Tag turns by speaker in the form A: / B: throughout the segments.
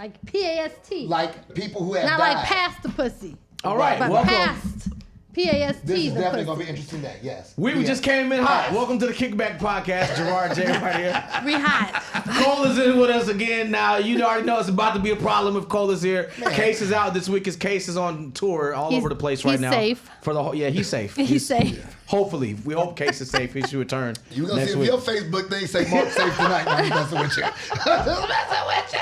A: Like P-A-S-T.
B: Like people who have
A: Not
B: died.
A: like past the pussy.
C: All right,
A: But
C: welcome.
A: past P-A-S-T.
B: This is
A: the
B: definitely
A: pussy.
B: going to be interesting day, yes.
C: We just came in hot. Welcome to the Kickback Podcast. Jarard J right here.
A: We hot.
C: Cole is in with us again. Now, you already know it's about to be a problem if Cole is here.
B: Man.
C: Case is out this week. His Case is on tour all over the place right now.
A: He's safe.
C: For the whole, yeah, he's safe.
A: He's safe.
C: Hopefully. We hope Case is safe. He should return
B: You're going to
C: next
B: see if
C: week.
B: your Facebook thing say Mark safe tonight. No, I'm messing with you. I'm messing with you.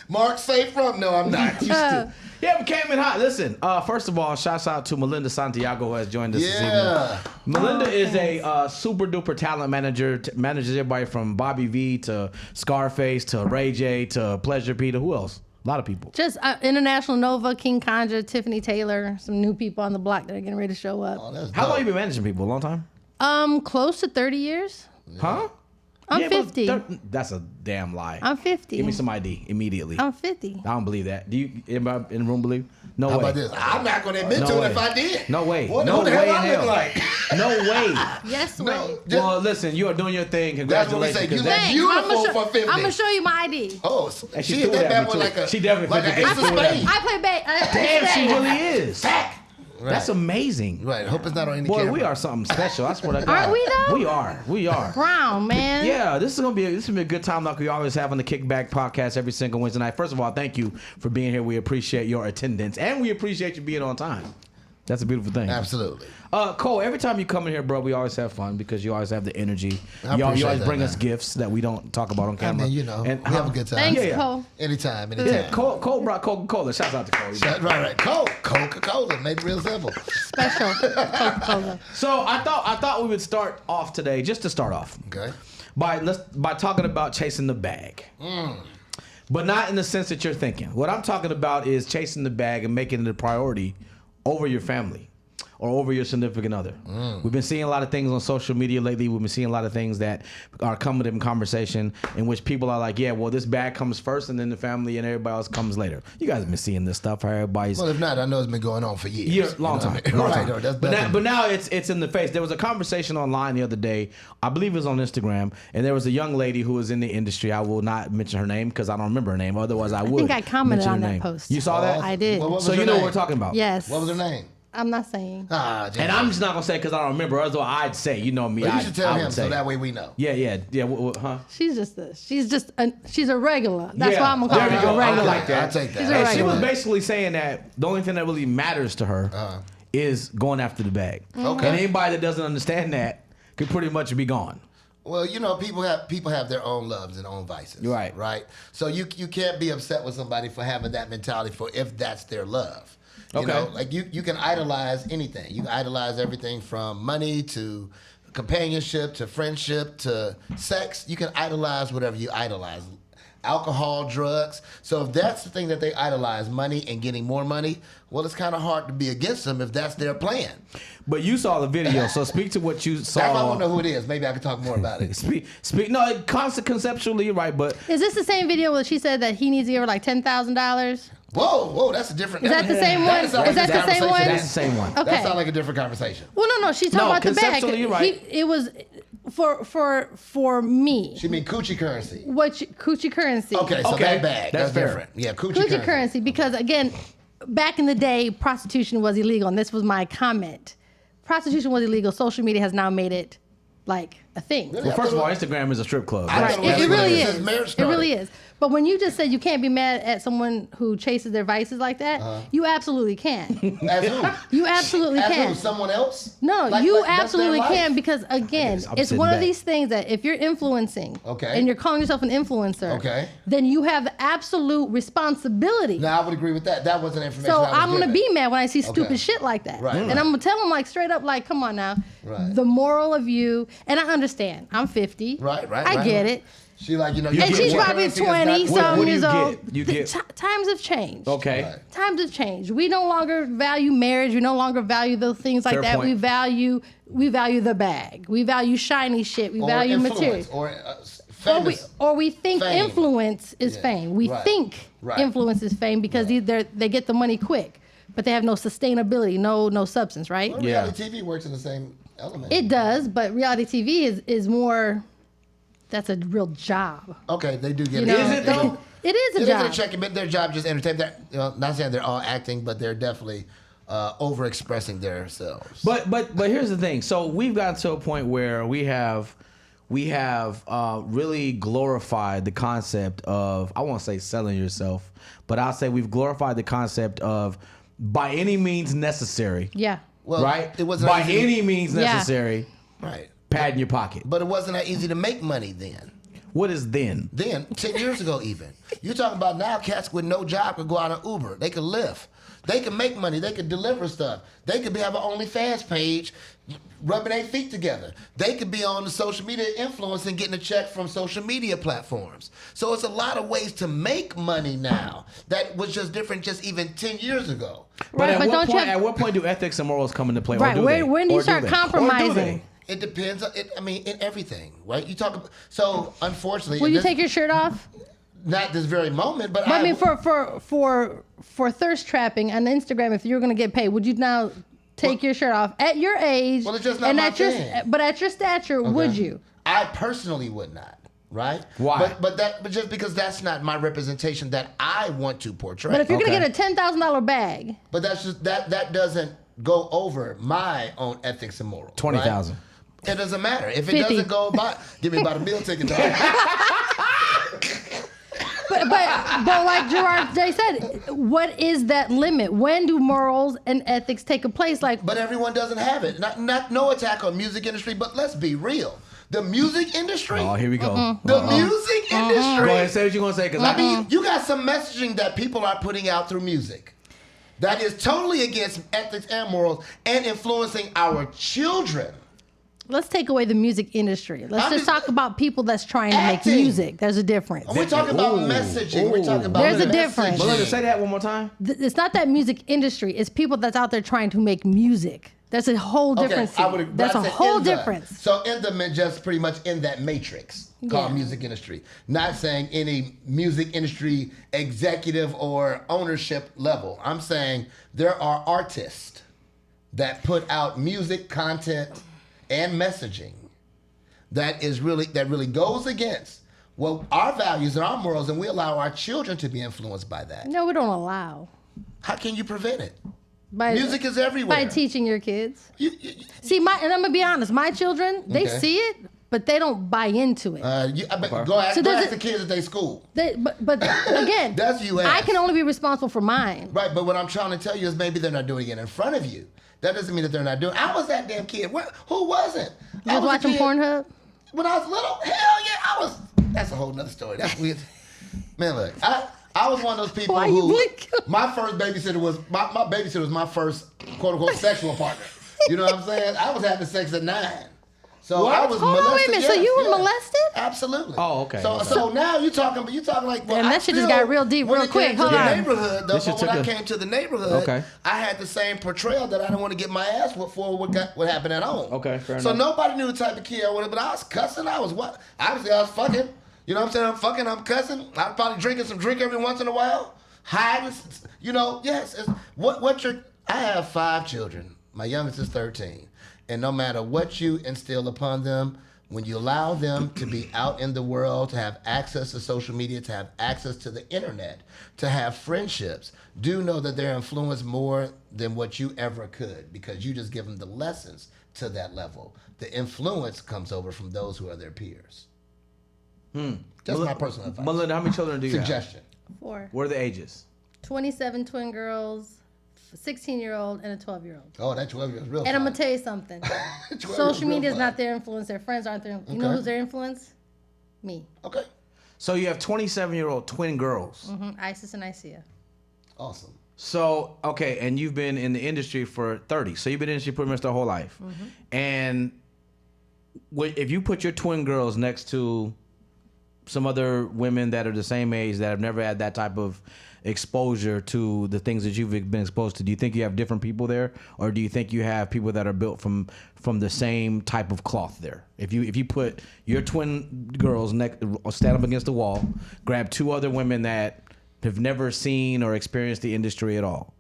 B: Mark safe from? No, I'm not. You still.
C: Yeah, we came in hot. Listen, first of all, shouts out to Melinda Santiago who has joined us this evening. Melinda is a super duper talent manager. Manages everybody from Bobby V to Scarface to Ray J to Pleasure Peter. Who else? A lot of people.
A: Just International Nova, King Conja, Tiffany Taylor, some new people on the block that are getting ready to show up.
B: Oh, that's
C: How long
B: dope.
C: you been managing people? A long time?
A: Close to 30 years.
C: Huh?
A: I'm
C: Yeah, but
A: 50.
C: That's a damn lie.
A: I'm 50.
C: Give me some ID immediately.
A: I'm 50.
C: I don't believe that. Do you anybody in the room believe? No
B: How
C: way.
B: about this? I'm not going to admit
C: No
B: to
C: way.
B: it if I did.
C: No way.
B: What
C: No
B: the
C: way
B: hell
C: in
B: I
C: hell.
B: look like?
C: No way.
A: Yes,
B: No.
A: way.
C: Well, listen, you are doing your thing.
B: That's what we
C: Congratulations.
B: say. You
C: 'cause
B: look
C: that-
B: beautiful for 50.
A: I'm gonna show you my ID.
B: Oh,
C: And
B: she
C: she
B: hit
C: threw
B: that
C: it
B: bad
C: at
B: boy
C: me,
B: like
C: too.
B: a
C: She definitely
B: like an
C: figured
B: ace
C: it
B: of
C: threw it at
B: spades.
C: me.
A: I play
C: Damn, she
A: spades.
C: really is.
B: Back.
C: That's amazing.
B: Right. Hope it's not on any
C: Boy,
B: camera.
C: we are something special. That's what I got.
A: Aren't we though?
C: We are. We are.
A: Brown, man.
C: Yeah, this is gonna be a good time like we always have on the Kickback Podcast every single Wednesday night. First of all, thank you for being here. We appreciate your attendance and we appreciate you being on time. That's a beautiful thing.
B: Absolutely.
C: Cole, every time you come in here, bro, we always have fun because you always have the energy.
B: I
C: You
B: appreciate
C: always
B: that,
C: bring
B: man.
C: us gifts that we don't talk about on
B: I
C: camera.
B: mean, you know,
C: And,
B: we have a good time.
A: Thanks,
C: Yeah.
A: Cole.
B: Anytime.
C: Yeah, Cole brought Coca-Cola. Shouts out to Cole.
B: Right. Coca-Cola. Made it real simple.
A: Special Coca-Cola.
C: So I thought we would start off today, just to start off,
B: Okay.
C: by talking about chasing the bag. But not in the sense that you're thinking. What I'm talking about is chasing the bag and making it a priority over your family or over your significant other. We've been seeing a lot of things on social media lately. We've been seeing a lot of things that are coming in conversation in which people are like, yeah, well, this bag comes first and then the family and everybody else comes later. You guys have been seeing this stuff. How everybody's...
B: Well, if not, I know it's been going on for years.
C: Long
B: You know
C: time.
B: what I mean?
C: Long
B: Right.
C: time.
B: That's
C: But now it's in the face. There was a conversation online the other day. I believe it was on Instagram, and there was a young lady who was in the industry. I will not mention her name because I don't remember her name. Otherwise, I would.
A: think I commented
C: mention
A: on
C: her
A: that
C: name.
A: post.
C: You saw that?
A: I did.
B: What was
C: So
B: her
C: you know
B: name?
C: what we're talking about.
A: Yes.
B: What was her name?
A: I'm not saying.
B: Ah,
C: And I'm just not gonna say because I don't remember. Otherwise, I'd say. You know me.
B: Well, you should tell
C: I
B: him
C: would
B: so
C: say.
B: that way we know.
C: Yeah. Huh?
A: She's a regular. That's
C: Yeah,
A: why I'm gonna call
C: there
A: her
C: you go.
A: a regular.
C: I like that.
B: I'll take that.
A: She's a
C: And she was
A: regular.
C: basically saying that the only thing that really matters to her is going after the bag.
B: Okay.
C: And anybody that doesn't understand that could pretty much be gone.
B: Well, you know, people have their own loves and own vices.
C: Right.
B: Right. So you can't be upset with somebody for having that mentality for if that's their love. You
C: Okay.
B: know, like you can idolize anything. You can idolize everything from money to companionship to friendship to sex. You can idolize whatever you idolize. Alcohol, drugs. So if that's the thing that they idolize, money and getting more money, well, it's kind of hard to be against them if that's their plan.
C: But you saw the video, so speak to what you saw.
B: That's why I want to know who it is. Maybe I can talk more about it.
C: Speak. No, conceptually, you're right, but
A: Is this the same video where she said that he needs to give her like $10,000?
B: Whoa, that's a different.
A: Is that the same one?
B: Is that
A: the same one?
C: that's the same one.
A: Okay.
B: That sounds like a different conversation.
A: Well, no. She's talking
C: No,
A: about the bag.
C: conceptually, you're right.
A: It was for me.
B: She mean coochie currency.
A: Coochie currency.
B: Okay, so
C: Okay,
B: that bag.
C: that's
B: That's
C: fair.
B: different. Yeah, coochie
A: Coochie currency because again, back in the day, prostitution was illegal, and this was my comment. Prostitution was illegal. Social media has now made it like a thing.
B: Really?
C: Well, first of all, Instagram is a strip club.
B: I
A: Right.
B: thought
A: It really
B: since
A: is.
B: marriage
A: It
B: started.
A: really is. But when you just said you can't be mad at someone who chases their vices like that, you absolutely can.
B: As who?
A: You absolutely
B: As
A: can.
B: who? Someone else?
A: No,
B: Like,
A: you
B: that's their
A: absolutely
B: life.
A: can because again,
C: I'm
A: it's
C: sitting
A: one of
C: back.
A: these things that if you're influencing
B: Okay.
A: and you're calling yourself an influencer,
B: Okay.
A: then you have the absolute responsibility.
B: No, I would agree with that. That wasn't information.
A: So
B: I was
A: I'm gonna
B: given.
A: be mad when I see stupid
B: Okay.
A: shit like that,
B: Right,
A: and
B: right.
A: I'm gonna tell them like straight up, like, come on now,
B: Right.
A: the moral of you, and I understand. I'm 50,
B: Right.
A: I get it,
B: She like, you know,
A: and
C: get
A: she's
C: what?
A: probably
B: currency is not
A: 20
B: the
C: What
A: some
C: do you
A: years
C: get?
A: old.
C: You get-
A: Times have changed.
C: Okay.
B: Right.
A: Times have changed. We no longer value marriage. We no longer value those things like
C: Fair
A: that.
C: point.
A: We value the bag. We value shiny shit. We
B: Or
A: value
B: influence,
A: material.
B: or famous.
A: Or we think
B: Fame.
A: influence is
B: Yeah.
A: fame. We
B: Right.
A: think
B: Right.
A: influence is fame because they get the money quick, but they have no sustainability, no substance, right?
B: Well,
C: Yeah.
B: reality TV works in the same element.
A: It does, but reality TV is more. That's a real job.
B: Okay, they do get
A: You
B: it.
A: know,
C: Is it though?
A: It is a
B: It
A: job.
B: is a check, but their job just entertainment. Not saying they're all acting, but they're definitely overexpressing themselves.
C: But here's the thing. So we've gotten to a point where we have really glorified the concept of, I won't say selling yourself, but I'll say we've glorified the concept of by any means necessary.
A: Yeah.
B: Well,
C: right?
B: it wasn't
C: by
B: easy.
C: any means necessary.
B: Right.
C: Pad in your pocket.
B: But it wasn't that easy to make money then.
C: What is then?
B: Then, 10 years ago even. You're talking about now cats with no job could go out on Uber. They could live. They could make money. They could deliver stuff. They could have an OnlyFans page rubbing their feet together. They could be on the social media influence and getting a check from social media platforms. So it's a lot of ways to make money now that was just different just even 10 years ago.
C: But,
A: Right,
C: at,
A: but
C: what
A: don't you
C: point,
A: have-
C: at what point do ethics and morals come into play?
A: Right.
C: Or do they?
A: When do you
C: Or
A: start
C: they? Or do
A: compromising?
C: they?
B: It depends. In everything, right? You talk. So unfortunately,
A: Will you take your shirt off?
B: Not this very moment, but
A: But I mean, for thirst trapping on Instagram, if you were going to get paid, would you now take your shirt off at your age?
B: Well, it's just not
A: and
B: my
A: at your,
B: thing.
A: But at your stature, would you?
B: I personally would not. Right?
C: Why?
B: But just because that's not my representation that I want to portray.
A: But if you're
C: Okay.
A: going to get a $10,000 bag,
B: But that's just that doesn't go over my own ethics and morals.
C: 20,000.
B: Right? It doesn't matter. If it
A: 50.
B: doesn't go by, give me about a meal ticket. Dog.
A: but like Jarard J said, what is that limit? When do morals and ethics take a place? Like,
B: But everyone doesn't have it. No attack on music industry, but let's be real. The music industry.
C: Oh, here we go.
B: The music industry.
C: Go ahead, say what you're going to say. Because
B: I mean, you got some messaging that people are putting out through music that is totally against ethics and morals and influencing our children.
A: let's take away the music industry. Let's
B: I'm
A: just
B: just-
A: talk about people that's trying to
B: Acting.
A: make music. There's a difference.
B: We're talking about messaging. We're talking about
A: There's a
B: messaging.
A: difference.
C: Melinda, say that one more time.
A: It's not that music industry. It's people that's out there trying to make music. There's a whole difference.
B: I would.
A: There's a
B: I'd say
A: whole
B: in the-
A: difference.
B: So in the just pretty much in that matrix called
A: Yeah.
B: music industry. Not saying any music industry executive or ownership level. I'm saying there are artists that put out music content and messaging that really goes against what our values and our morals, and we allow our children to be influenced by that.
A: No, we don't allow.
B: How can you prevent it?
A: By,
B: Music is everywhere.
A: By teaching your kids.
B: You-
A: See, and I'm gonna be honest. My children, they
B: Okay.
A: see it, but they don't buy into it.
B: I bet, go ask,
A: So
B: go
A: there's
B: ask
A: a-
B: the kids at their school.
A: But again,
B: That's you
A: I
B: ask.
A: can only be responsible for mine.
B: Right, but what I'm trying to tell you is maybe they're not doing it in front of you. That doesn't mean that they're not doing it. I was that damn kid. Who wasn't?
A: You was watching Pornhub?
B: When I was little? Hell yeah, I was. That's a whole nother story. That's weird. Man, look, I was one of those people
A: Why you
B: who
A: blinking?
B: my first babysitter was my babysitter was my first quote unquote sexual partner. You know what I'm saying? I was having sex at 9. So I was
A: Hold on,
B: molested.
A: wait a minute. So
B: yes,
A: you were
B: yes.
A: molested?
B: Absolutely.
C: Oh, okay.
B: So now you're talking like well,
A: Damn,
B: I
A: that shit just
B: feel
A: got real deep
B: when
A: real
B: it
A: quick.
B: came to
A: Hold
B: the
A: on.
B: neighborhood, though,
C: This shit
B: but when I
C: took a-
B: came to the neighborhood,
C: Okay.
B: I had the same portrayal that I didn't want to get my ass whooped for what happened at home.
C: Okay, fair
B: So
C: enough.
B: nobody knew the type of kid I was, but I was cussing. I was what? Obviously, I was fucking. You know what I'm saying? I'm fucking. I'm cussing. I'm probably drinking some drink every once in a while. Hiding. You know. Yes. I have 5 children. My youngest is 13, and no matter what you instill upon them, when you allow them to be out in the world, to have access to social media, to have access to the internet, to have friendships, do know that they're influenced more than what you ever could, because you just give them the lessons to that level. The influence comes over from those who are their peers. Just my personal advice.
C: Melinda, how many children do you have?
B: Suggestion.
A: 4.
C: What are the ages?
A: 27 twin girls, 16-year-old, and a 12-year-old.
B: Oh, that 12-year-old is real.
A: And I'm
B: fine.
A: gonna tell you something.
B: 12-year-old's
A: Social
B: real
A: media is
B: fine.
A: not their influence. Their friends aren't their. You know
B: Okay.
A: who's their influence? Me.
B: Okay.
C: So you have 27-year-old twin girls.
A: Isis and Isia.
B: Awesome.
C: So, okay, and you've been in the industry for 30. So you've been in the industry pretty much their whole life. And if you put your twin girls next to some other women that are the same age that have never had that type of exposure to the things that you've been exposed to, do you think you have different people there, or do you think you have people that are built from the same type of cloth there? If you put your twin girls stand up against the wall, grab 2 other women that have never seen or experienced the industry at all,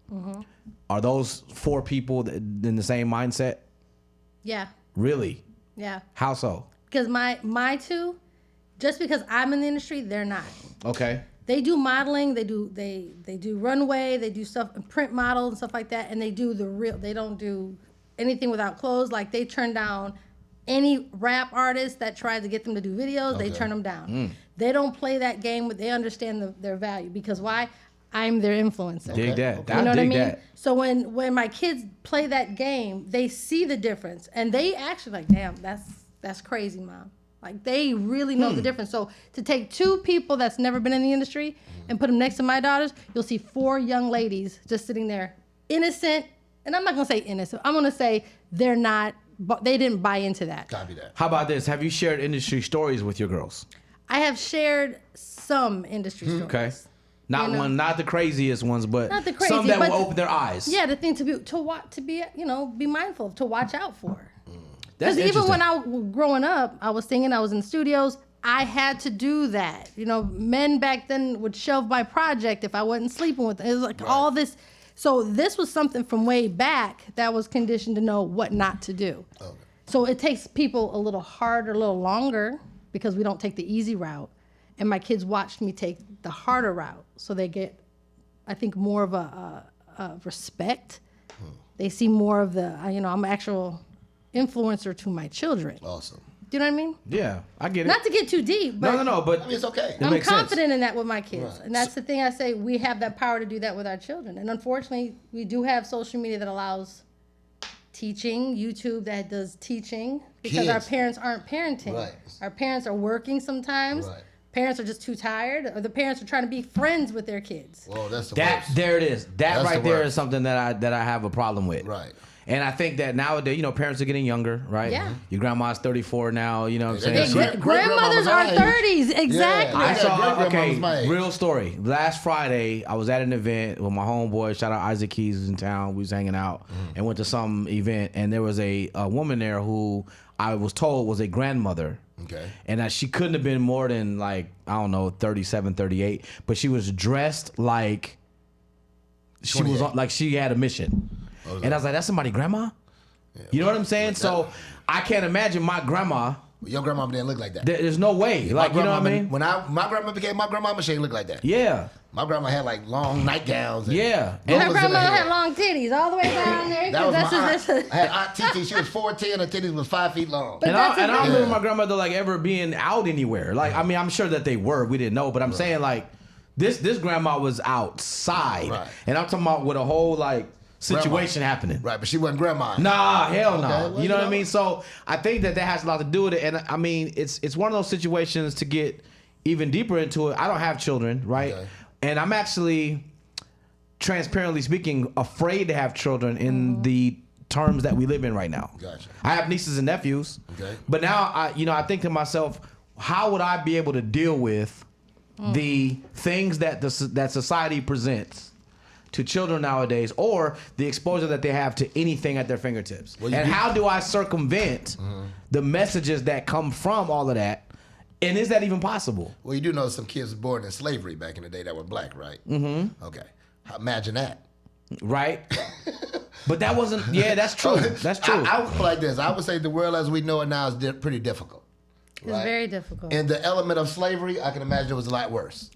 C: are those 4 people in the same mindset?
A: Yeah.
C: Really?
A: Yeah.
C: How so?
A: Because my 2, just because I'm in the industry, they're not.
C: Okay.
A: they do modeling, they do runway, they do stuff, print models and stuff like that, and they do the real. They don't do anything without clothes. Like they turn down any rap artist that tries to get them to do videos. They turn them down. They don't play that game. They understand their value because why? I'm their influencer.
C: Dig that.
A: You know what I mean?
C: That.
A: So when my kids play that game, they see the difference, and they actually like, damn, that's crazy, Mom. Like they really know the difference. So to take two people that's never been in the industry and put them next to my daughters, you'll see 4 young ladies just sitting there, innocent. And I'm not gonna say innocent. I'm gonna say they didn't buy into that.
B: Copy that.
C: How about this? Have you shared industry stories with your girls?
A: I have shared some industry stories.
C: Okay. Not the craziest ones, but
A: Not the crazy,
C: some that
A: but
C: will open their eyes.
A: Yeah, the thing to be mindful of, to watch out for.
C: That's
A: Because even when
C: interesting.
A: I was growing up, I was singing, I was in studios, I had to do that. You know, men back then would shelve my project if I wasn't sleeping with them. It was like all this. So this was something from way back that was conditioned to know what not to do. Okay. So it takes people a little harder, a little longer because we don't take the easy route. And my kids watched me take the harder route. So they get, I think, more of a respect. They see more of the, I'm an actual influencer to my children.
B: Awesome.
A: Do you know what I mean?
C: Yeah, I get it.
A: Not to get too deep, but
C: No, but
B: I mean, it's okay.
C: It
A: I'm
C: makes sense.
A: confident in that with my kids.
B: Right.
A: And that's the thing I say, we have that power to do that with our children. And unfortunately, we do have social media that allows teaching, YouTube that does teaching, because our
B: Kids.
A: parents aren't parenting.
B: Right.
A: Our parents are working sometimes.
B: Right.
A: Parents are just too tired, or the parents are trying to be friends with their kids.
B: Well, that's the worst.
C: There it is. That
B: That's
C: right
B: the
C: there
B: worst.
C: is something that I have a problem with.
B: Right.
C: And I think that nowadays, parents are getting younger, right?
A: Yeah.
C: Your grandma's 34 now, you know what I'm saying?
B: Yeah,
C: She-
B: great-
A: Grandmothers are
B: grandmama's my age.
A: 30s, exactly.
B: Yeah.
C: I saw,
B: great-grandmama's my age.
C: real story. Last Friday, I was at an event with my homeboy. Shout out Isaac Keys, who's in town. We was hanging out and went to some event. And there was a woman there who I was told was a grandmother.
B: Okay.
C: And she couldn't have been more than 37, 38. But she was dressed like she was
B: 28.
C: like she had a mission. And I was like, that's somebody's grandma? Yeah. You know what I'm saying? So I can't imagine my grandma.
B: Your grandmama didn't look like that.
C: There's no way. You know what I mean?
B: When my grandma became my grandmama, she didn't look like that.
C: Yeah.
B: My grandma had long nightgowns. And
C: Yeah.
A: And her
B: boas in
A: grandmother
B: hair.
A: had long titties all the way down there.
B: That was
A: that's
B: my
A: just,
B: aunt. I had Aunt TT. She was 4'10". Her titties was 5 feet long.
A: But
C: And I
A: that's
C: don't
A: the
C: remember
A: thing.
C: my grandmother ever being out anywhere. I'm sure that they were. We didn't know, but I'm saying this grandma was outside,
B: Right.
C: and I'm talking about with a whole situation happening.
B: Right, but she wasn't grandma.
C: Nah, hell no.
B: Okay, well,
C: you know what I mean? So I think that has a lot to do with it, and I mean it's one of those situations to get even deeper into it. I don't have children, right?
B: Okay.
C: And I'm actually, transparently speaking, afraid to have children in the terms that we live in right now.
B: Gotcha.
C: I have nieces and nephews.
B: Okay.
C: But now I think to myself, how would I be able to deal with the things that that society presents to children nowadays, or the exposure that they have to anything at their fingertips?
B: Well,
C: and how do I circumvent the messages that come from all of that? And is that even possible?
B: Well, you do know some kids were born in slavery back in the day that were black, right? Mm-hmm. Okay. Imagine that.
C: Right? But that wasn't, that's true. That's true.
B: I would put it like this. I would say the world as we know it now is pretty difficult.
A: It's very difficult.
B: And the element of slavery, I can imagine it was a lot worse.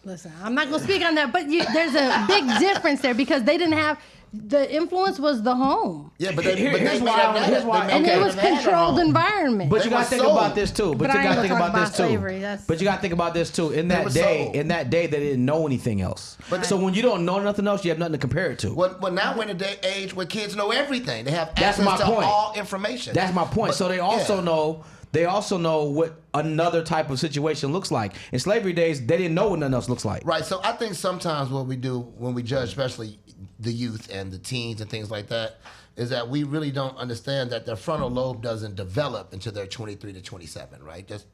A: Listen, I'm not going to speak on that, but there's a big difference there because they didn't have, the influence was the home.
B: Yeah, but they
C: Here's
B: made
C: why-
B: up
C: here's why-
A: And
C: Okay.
A: it was controlled environment.
C: But
B: They
C: you gotta
B: were
C: think
B: sold.
C: about this too.
A: But I ain't gonna talk about
C: too.
A: slavery, that's-
C: But you gotta think about this too. In
B: They
C: that
B: were
C: day,
B: sold.
C: they didn't know anything else. So when you don't know nothing else, you have nothing to compare it to.
B: Well, now we're in a day age where kids know everything. They have
C: That's
B: access
C: my
B: to
C: point.
B: all information.
C: That's my point.
B: But-
C: So they also
B: yeah.
C: know. They also know what another type of situation looks like. In slavery days, they didn't know what nothing else looks like.
B: Right. So I think sometimes what we do when we judge, especially the youth and the teens and things like that, is that we really don't understand that their frontal lobe doesn't develop until they're 23 to 27, right? Just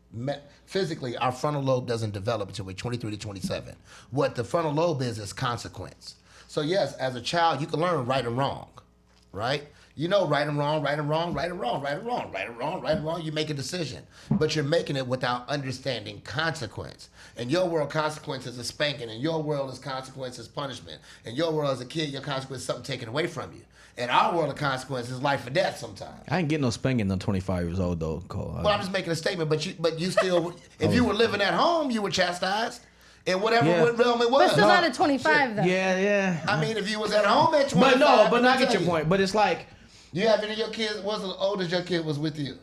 B: physically, our frontal lobe doesn't develop until we're 23 to 27. What the frontal lobe is consequence. So yes, as a child, you can learn right and wrong, right? You know, right and wrong, right and wrong, right and wrong, right and wrong, right and wrong, right and wrong. You make a decision, but you're making it without understanding consequence. In your world, consequence is a spanking. In your world, is consequence is punishment. In your world, as a kid, your consequence is something taken away from you. In our world, of consequence is life or death sometimes.
C: I ain't getting no spanking until 25 years old, though, Cole.
B: Well, I'm just making a statement, but you still, if you were living at home, you were chastised. In whatever realm it was.
A: But still not at 25, though.
C: Yeah.
B: I mean, if you was at home at 25.
C: But I get your point. But it's like,
B: you have any of your kids, what's the oldest your kid was with you?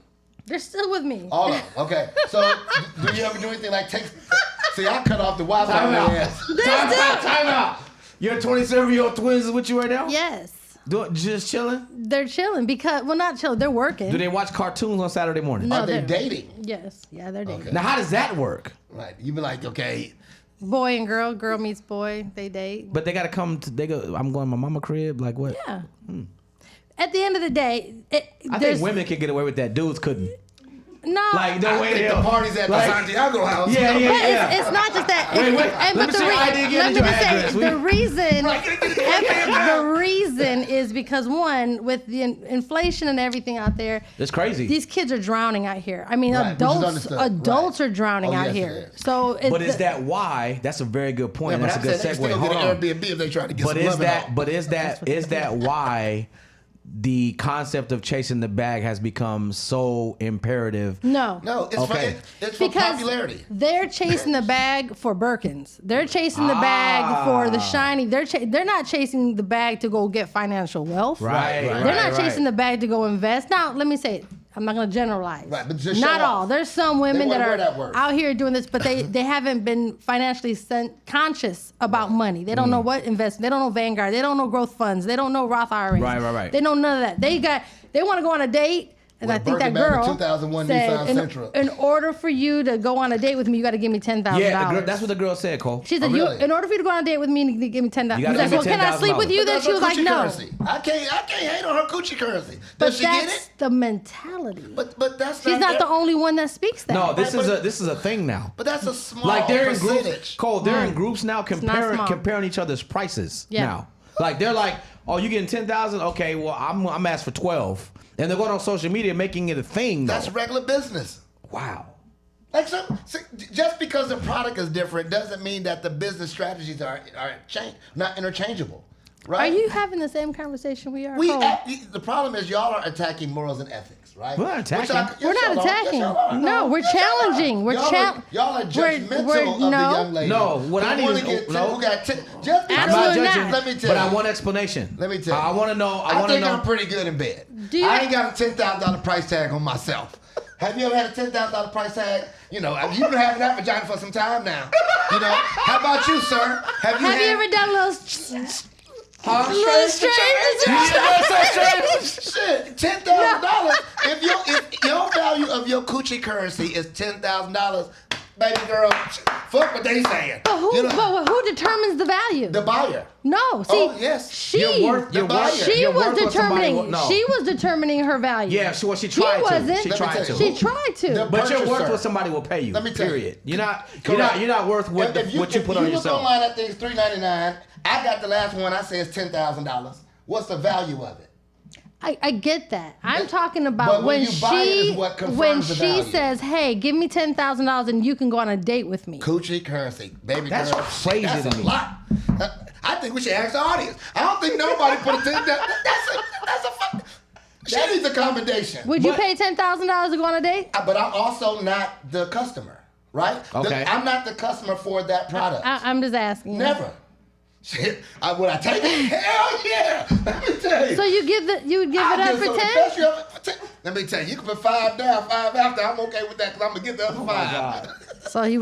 A: They're still with me.
B: All of them. Okay. So, do you ever do anything like take, see, I cut off the Wi-Fi.
C: Time out. Your 27-year-old twins is with you right now?
A: Yes.
C: Just chilling?
A: They're chilling because, well, not chilling. They're working.
C: Do they watch cartoons on Saturday morning?
A: No,
B: Are they
A: they're
B: dating?
A: Yes. Yeah, they're dating.
B: Okay.
C: Now, how does that work?
B: Right. You be like, okay.
A: Boy and girl meets boy, they date.
C: But they got to come to, I'm going to my mama crib, like what?
A: Yeah. At the end of the day,
C: I think women can get away with that. Dudes couldn't.
A: No.
C: Like, no
B: I
C: way.
B: think the parties at the Santiago house.
C: Yeah.
A: But it's not just that.
C: Wait.
A: Let me just say, the reason is because, one, with the inflation and everything out there,
C: it's crazy.
A: These kids are drowning out here. I mean,
B: Right,
A: adults are drowning out
B: yes,
A: here. So,
C: but is that why? That's a very good point.
B: Yeah,
C: That's a good
B: they
C: segue.
B: still
C: Hold
B: get
C: on.
B: an Airbnb if they try to get
C: But
B: some
C: is
B: loving
C: that?
B: out.
C: But is that why the concept of chasing the bag has become so imperative?
A: No,
B: it's
C: Okay.
B: it's for
A: because
B: popularity.
A: they're chasing the bag for Birkins. They're chasing the bag for the shiny. They're not chasing the bag to go get financial wealth.
C: Right.
A: They're not chasing the bag to go invest. Now, let me say it. I'm not going to generalize.
B: Right, but just
A: not
B: show
A: all.
B: off.
A: There's some women
B: They
A: that
B: wanna
A: are
B: wear that word.
A: out here doing this, but they haven't been financially conscious about money. They don't know what investment. They don't know Vanguard. They don't know growth funds. They don't know Roth IRAs.
C: Right.
A: They know none of that. They want to go on a date. And
B: With
A: I think that
B: Birkin bag
A: girl
B: in 2001
A: said,
B: Nissan Sentra.
A: in order for you to go on a date with me, you got to give me $10,000.
C: Yeah, that's what the girl said, Cole.
A: She said,
B: really?
A: in order for you to go on a date with me, you need to give me $10,000.
C: You
A: He's
C: gotta
A: like,
C: give me
A: well, can I sleep with
C: $10,000.
A: you? Then
B: That's
A: she
B: her
A: was like,
B: coochie
A: no.
B: currency. I can't hate on her coochie currency.
A: But
B: Does she get
A: that's
B: it?
A: the mentality.
B: But that's
A: She's not the only one that speaks that.
C: No, this is a thing now.
B: But that's a small
C: Like they're in
B: percentage.
C: groups. Cole, they're in groups now
A: not small.
C: comparing each other's prices
A: Yeah.
C: now. Like they're like, oh, you getting 10,000? Okay, well I'm asked for 12, and they're going on social media making it a thing. Though.
B: That's regular business.
C: Wow.
B: Like just because the product is different doesn't mean that the business strategies are not interchangeable. Right?
A: Are you having the same conversation we are? Cole?
B: The problem is y'all are attacking morals and ethics, right?
C: We're not attacking.
A: We're not attacking. No, we're challenging. We're
B: Y'all are judgmental of the young lady.
C: No, what I need is
B: who got just because
C: I'm not
A: Absolutely
C: judging,
A: not.
B: Let me tell
C: but
B: you.
C: I want explanation.
B: Let me tell you.
C: I want to know.
B: I think I'm pretty good in bed. I ain't got a $10,000 price tag on myself. Have you ever had a $10,000 price tag? You know, you've been having that vagina for some time now. You know, how about you, sir? Have you
A: ever done a little
B: Shit, $10,000. If your value of your coochie currency is $10,000, baby girl, fuck what they saying.
A: But who determines the value?
B: The buyer.
A: No, see,
B: Oh, yes.
A: she
C: Your worth
A: was determining. She was determining her value.
C: Yeah, she tried to.
A: wasn't.
C: She
A: Let
B: me
C: tried
B: tell
C: to.
B: you.
A: She tried to.
B: The
C: But you're worth
B: purchaser.
C: what somebody will pay you.
B: Let me tell you.
C: Period. You're not worth what
B: If
C: you put on
B: If you
C: yourself.
B: look online, that thing's $3.99. I got the last one. I say it's $10,000. What's the value of it?
A: I get that. I'm talking
B: but
A: about
B: when
A: when
B: you buy it
A: she
B: is what confirms
A: when
B: the
A: she
B: value.
A: says, "Hey, give me $10,000 and you can go on a date with me."
B: Coochie currency, baby
C: That's
B: girl.
C: crazy
B: That's
C: to
B: a
C: me.
B: lot. I think we should ask the audience. I don't think nobody put a $10,000. That's a fuck. She needs a commendation.
A: Would you pay $10,000 to go on a date?
B: But I'm also not the customer, right?
C: Okay.
B: I'm not the customer for that product.
A: I'm just asking. you.
B: Never. Shit. Would I take it? Hell yeah. Let me tell you.
A: So you would give it up for 10?
B: Let me tell you, you can put 5 down, 5 after. I'm okay with that because I'm gonna get the other 5.
A: So you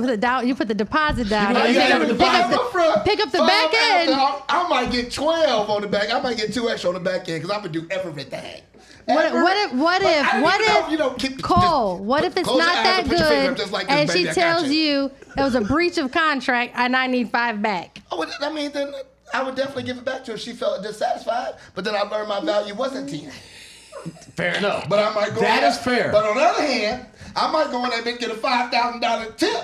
A: put the deposit down.
B: I
A: and
B: gotta
A: pick
B: divide
A: up
B: up front.
A: pick up the
B: 5
A: back end.
B: after, I might get 12 on the back. I might get 2 extra on the back end because I'm gonna do everything.
A: What if Cole? What if it's
B: close
A: not
B: your eyes
A: that
B: and put your finger up
A: good,
B: just like this,
A: and
B: baby,
A: she
B: I got
A: tells
B: you.
A: you it was a breach of contract and I need 5 back?
B: I mean, then I would definitely give it back to her if she felt dissatisfied. But then I learned my value wasn't 10.
C: Fair enough.
B: But I might go.
C: That is fair.
B: But on the other hand, I might go in there and get a $5,000 tip,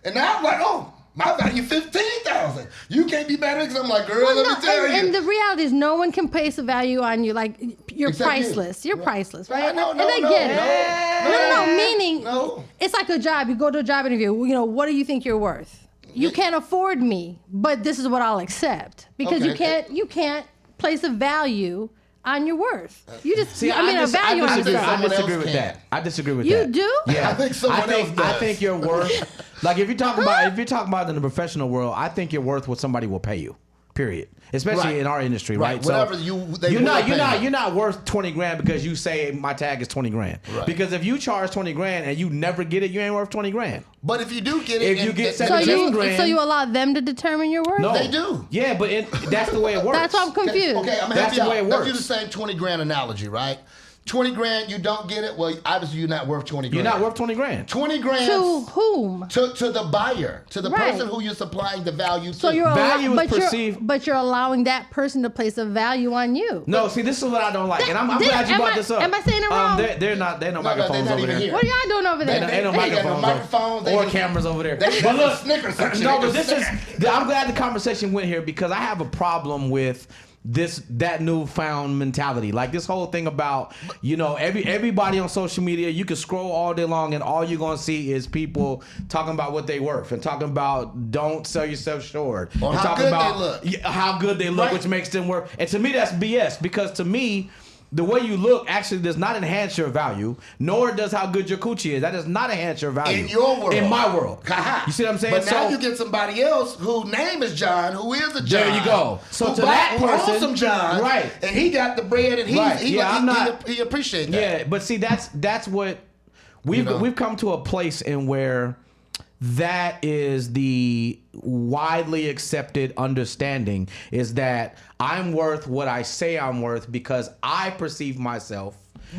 B: and now I'm like, oh, My value $15,000. You can't be mad at me because I'm like, girl,
A: Well,
B: let
A: no,
B: me tell you.
A: and the reality is, no one can place a value on you. Like, you're
B: Except you.
A: priceless. You're priceless, right?
B: No,
A: and I get it. No. Meaning,
B: No.
A: it's like a job. You go to a job interview. What do you think you're worth? You can't afford me, but this is what I'll accept because
B: Okay.
A: you can't place a value on your worth. You just,
C: See,
A: a value on
C: I
A: yourself.
C: disagree with that. I disagree with
A: You
C: that.
A: do?
C: Yeah,
B: I think someone else does.
C: I think you're worth. Like if you're talking about it in the professional world, I think you're worth what somebody will pay you. Period. Especially
B: Right.
C: in our industry, right?
B: Whatever
C: you're
B: will
C: not
B: pay you.
C: you're not worth 20 grand because you say my tag is 20 grand.
B: Right.
C: Because if you charge 20 grand and you never get it, you ain't worth 20 grand.
B: But if you do get it,
C: If you get
A: So
C: 17 grand,
A: you allow them to determine your worth?
C: no,
B: They do.
C: Yeah, but that's the way it works.
A: That's why I'm confused.
B: Okay, I'm gonna
C: That's
B: help you
C: the way
B: out.
C: it
B: Let's do
C: works.
B: the same 20 grand analogy, right? 20 grand, you don't get it. Well, obviously you're not worth 20 grand.
C: You're not worth 20 grand.
B: 20 grand
A: To whom?
B: to the buyer, to the
A: Right.
B: person who you're supplying the value to.
A: So you're
C: Value is
A: but
C: perceived-
A: but you're allowing that person to place a value on you.
C: No, see, this is what I don't like, and I'm
A: Did-
C: glad you
A: am
C: brought
A: I-
C: this up.
A: am I saying it wrong?
C: They're not
B: they're
C: microphones
B: not
C: over
B: even
C: there.
B: here.
A: What are y'all doing over there?
C: Ain't no
B: They got no
C: microphones,
B: microphones, they
C: or
B: can-
C: cameras over there.
B: they
C: But
B: got
C: look,
B: Snickers section.
C: no,
B: They
C: but
B: can
C: this is. I'm glad the conversation went here because I have a problem with that newfound mentality. Like this whole thing about everybody on social media. You can scroll all day long and all you're gonna see is people talking about what they worth and talking about don't sell yourself short.
B: Or
C: and
B: how
C: talking
B: good they
C: about
B: look.
C: how good they look,
B: Right.
C: which makes them worth. And to me, that's BS because to me, the way you look actually does not enhance your value, nor does how good your coochie is. That does not enhance your value.
B: In your world.
C: In my world. You see what I'm saying?
B: But now you get somebody else whose name is John, who is a John.
C: There you go. So
B: who
C: to that
B: who owns
C: person-
B: some John,
C: right.
B: And he got the bread, and
C: Right.
B: he appreciates that.
C: Yeah, but see, that's what we've come to a place in where that is the widely accepted understanding is that I'm worth what I say I'm worth because I perceive myself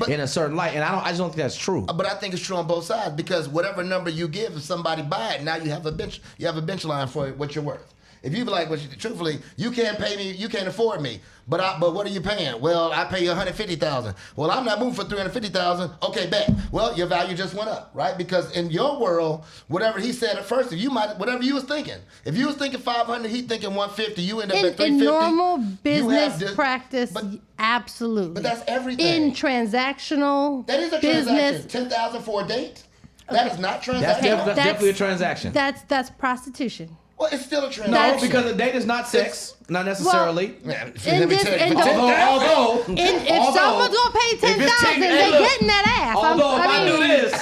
C: in a certain light, and I just don't think that's true.
B: But I think it's true on both sides because whatever number you give, if somebody buy it, now you have a bench line for what you're worth. If you be like, well, truthfully, you can't pay me, you can't afford me, but what are you paying? Well, I pay you $150,000. Well, I'm not moving for $350,000. Okay, bet. Well, your value just went up, right? Because in your world, whatever he said at first, whatever you was thinking, if you was thinking 500, he thinking 150, you end up at 350.
A: In normal
B: you have
A: business
B: this-
A: practice,
B: but-
A: absolutely.
B: But that's everything.
A: In transactional
B: That is a
A: business,
B: transaction. 10,000 for a date. That is not
C: That's
B: transactional.
C: definitely a transaction.
A: That's prostitution.
B: Well, it's still a
C: No,
B: transaction.
C: because a date is not sex, not necessarily.
B: Man,
A: In
B: let me
A: this-
B: tell you,
A: in
B: for
A: the-
B: 10,000
C: although
A: If someone's gonna pay
C: if it's
A: 10,000,
C: hey,
A: they
C: look,
A: getting that ass.
C: Although if I do
A: mean,
C: this,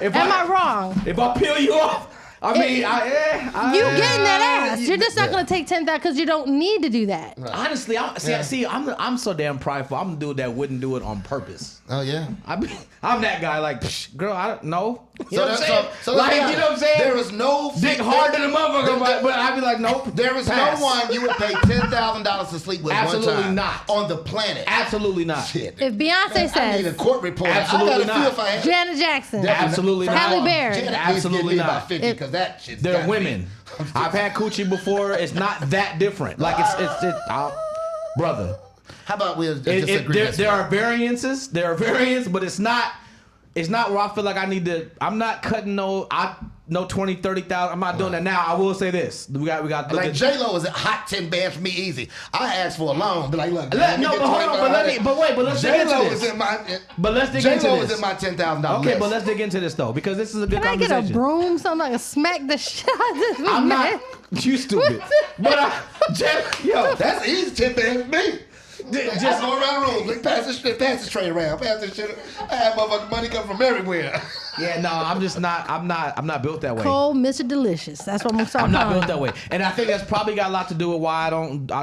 C: if
A: am I wrong?
C: If I peel you off, I mean,
A: You getting that ass. You're just not
B: yeah.
A: gonna take 10,000 because you don't need to do that.
C: honestly, I'm so damn prideful. I'm the dude that wouldn't do it on purpose.
B: Oh, yeah.
C: I'm that guy. Like, psh, girl, I don't know. You know what I'm
B: So-
C: saying?
B: so
C: Like,
B: let's be
C: you know what I'm saying?
B: There is no
C: Dick hard to the motherfucker, but I'd be like, nope.
B: There is
C: pass.
B: no one you would pay $10,000 to sleep with
C: Absolutely
B: one time
C: not.
B: on the planet.
C: Absolutely not.
B: Shit.
A: If Beyonce
B: Man, I need a
A: says
B: court report.
C: Absolutely
B: I got a
C: not.
B: feel if I had.
A: Janet Jackson,
C: Absolutely not.
A: Halle Berry.
B: Janet
C: Absolutely
B: needs to give me
C: not.
B: about 50 because that shit's
C: They're
B: gotta be-
C: women. I've had coochie before. It's not that different. Like brother.
B: How about we just agree this
C: There
B: way?
C: are variances. There are variants, but it's not where I feel like I need to. I'm not cutting no 20, 30,000. I'm not doing that now. I will say this. We got to look
B: Like
C: at
B: J-Lo is a hot 10 bands for me easy. I asked for a loan, but like, look, man,
C: No, but hold on, but let's dig into
B: J-Lo
C: this.
B: is in my.
C: But let's dig into
B: J-Lo
C: this.
B: is in my $10,000
C: Okay,
B: list.
C: but let's dig into this though, because this is a good
A: Can I get
C: conversation.
A: a broom? Something like a smack the shit out of this
C: I'm
A: man.
C: not. You stupid. But yo,
B: That's easy 10 bands for me. Just go around the room, like, pass this tray around, pass this shit. I have motherfucking money come from everywhere.
C: yeah, no, I'm just not. I'm not built that way.
A: Cole, Mr. Delicious. That's what I'm gonna start
C: I'm not
A: calling
C: built that way, and I think that's probably got a lot to do with why I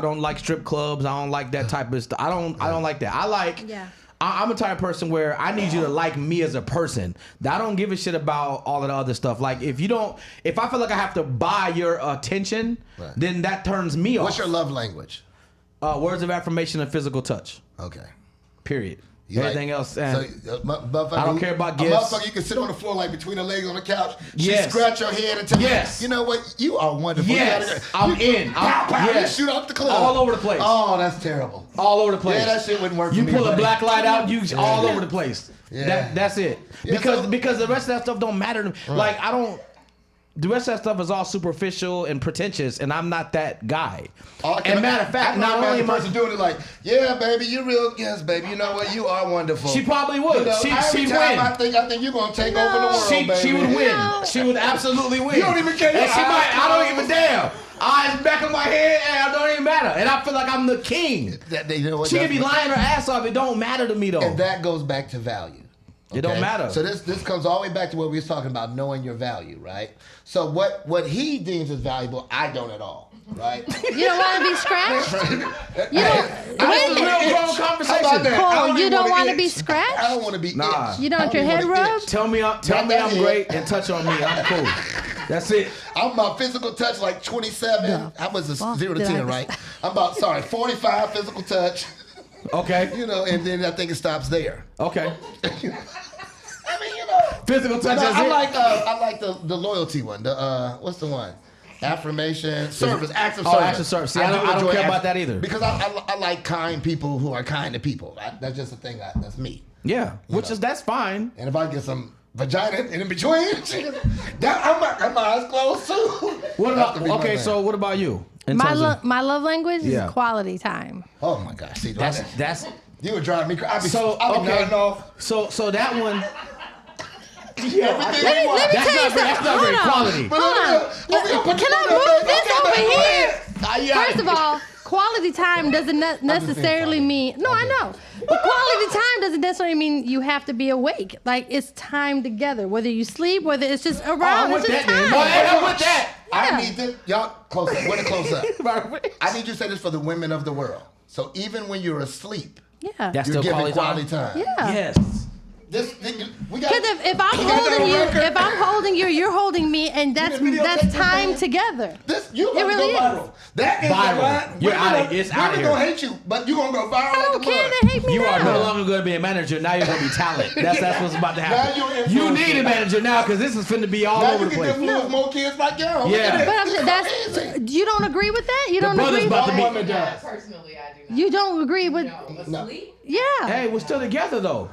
C: don't like strip clubs. I don't like that type of stuff. I don't like that. I like.
A: Yeah.
C: I'm a type of person where I need you to like me as a person. I don't give a shit about all of the other stuff. Like if I feel like I have to buy your attention,
B: Right.
C: then that turns me off.
B: What's your love language?
C: Words of affirmation and physical touch.
B: Okay.
C: Period.
B: You
C: Everything
B: like-
C: else.
B: So,
C: I don't care about
B: a
C: gifts.
B: motherfucker, you can sit on the floor like between her legs on the couch. She
C: Yes.
B: scratch your head and tell
C: Yes.
B: you know what? You are wonderful.
C: Yes. I'm in.
B: Pow, pow,
C: Yes.
B: you shoot off the club.
C: All over the place.
B: Oh, that's terrible.
C: all over the place.
B: Yeah, that shit wouldn't work
C: You
B: for me,
C: pull a
B: buddy.
C: black light out, you all over the place.
B: Yeah.
C: That's it.
B: Yeah,
C: Because
B: so-
C: because the rest of that stuff don't matter to me. Like I don't. The rest of that stuff is all superficial and pretentious, and I'm not that guy.
B: Okay,
C: And matter of fact, not only
B: the
C: am I
B: person doing it like, yeah, baby, you real, yes, baby, you know what, you are wonderful.
C: She probably would.
B: You know,
C: She'd
B: time
C: win.
B: I think you're gonna take over the world, baby.
C: She would win. She would absolutely win.
B: You don't even care.
C: And she might. I don't give a damn. Eyes back of my head, and it don't even matter. And I feel like I'm the king.
B: You know what,
C: She could be lying her ass off. It don't matter to me though.
B: and that goes back to value.
C: It don't matter.
B: So this comes all the way back to what we was talking about, knowing your value, right? So what he deems as valuable, I don't at all, right?
A: You don't want to be scratched? You don't.
C: That's
A: Wait
C: a
A: a
C: real
A: minute.
C: grown
B: How about
C: conversation.
B: that?
A: Cole,
B: I don't
A: you
B: even
A: don't
B: wanna
A: wanna be
B: itch.
A: scratched?
B: I don't want to be
C: Nah.
B: itched.
A: You don't
B: I
A: want your
B: even
A: head
B: wanna
A: rubbed?
B: itch.
C: Tell me
B: Not
C: I'm
B: that head.
C: great and touch on me. I'm cool. That's it.
B: I'm my physical touch like 27. I was a
A: fuck
B: 0 to
A: did I
B: 10,
A: just-
B: right? I'm about 45 physical touch.
C: Okay.
B: You know, and then I think it stops there.
C: Okay.
B: I mean, you know.
C: Physical touch.
B: No,
C: That's it.
B: I like the loyalty one. The what's the one? Affirmation, service, acts of
C: Oh,
B: service.
C: acts of service. See, I
B: do
C: don't
B: enjoy
C: care
B: acts-
C: about that either.
B: Because I like kind people who are kind to people. That's just a thing. That's me.
C: Yeah. That's fine.
B: And if I get some vagina in between, I'm my eyes closed too.
C: What
B: That's
C: about?
B: to be my
C: Okay.
B: thing.
C: So what about you? In
A: My
C: terms of-
A: my love language
C: Yeah.
A: is quality time.
B: Oh my gosh, see
C: that's
B: you would drive me crazy. I'd be
C: so
B: I'd be
C: okay.
B: nodding off.
C: So that one.
B: Everything
A: Let me
C: That's
A: tell you
C: not
A: something.
C: very
A: Hold on.
C: quality.
B: But
A: Hold on. Can I move this over here? First of all, quality time doesn't necessarily mean. No, I know. But quality time doesn't necessarily mean you have to be awake. Like, it's time together. Whether you sleep, whether it's just around,
C: I'm
A: it's
C: with
A: just
C: that,
A: time.
C: man. Boy, I'm with that.
B: I
A: Yeah.
B: need this. Y'all, close up. Where to close up? I need you to say this for the women of the world. So even when you're asleep,
A: Yeah.
C: That's
B: you're
C: still
B: giving
C: quality
B: quality time.
A: Yeah.
C: Yes.
B: We got.
A: Because if I'm
B: we got that
A: holding
B: on
A: you,
B: record.
A: if I'm holding you, you're holding me, and that's
B: videotape this
A: time
B: thing?
A: together.
B: This you
A: It
B: gonna
A: really
B: go viral.
A: is.
B: That is
C: Viral.
B: a lie.
C: You're
B: Women
C: outta-
B: gonna-
C: it's outta
B: women
C: here.
B: gonna hate you, but you gonna go viral
A: I
B: like
A: don't
B: a
A: care.
B: mud.
A: They hate me
C: You
A: now.
C: are no longer going to be a manager. Now you're going to be talent. That's what's about to
B: Now
C: happen.
B: you're an
C: You
B: influencer.
C: need a manager now because this is finna be all
B: Now
C: over
B: you
C: the
B: can
C: place.
B: influence more kids like y'all.
C: Yeah.
A: But I'm saying that's. You don't agree with that? You don't
C: brother's
A: agree?
C: about to be-
B: All women does.
D: Personally, I do not.
A: You don't agree with?
D: No, asleep?
A: Yeah.
C: Hey, we're still together though.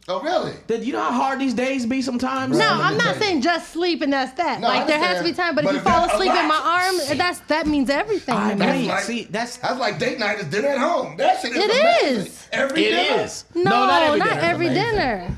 B: Oh really?
C: You know how hard these days be sometimes?
A: No,
B: Let me
A: I'm
B: tell
A: not
B: you.
A: saying just sleep and that's that.
B: No, I
A: like there has to be
B: understand.
A: time, but
B: But
A: if you
B: if
A: fall
B: that's a
A: asleep in my
B: lot,
A: arm, that means everything.
C: I
A: to me.
C: agree.
B: like-
C: See, that's
B: That's like date night is dinner at home. That shit is
A: It
B: amazing.
A: is.
B: Every
C: it
B: dinner.
C: is.
A: No,
C: not every dinner.
A: every
B: amazing.
A: dinner.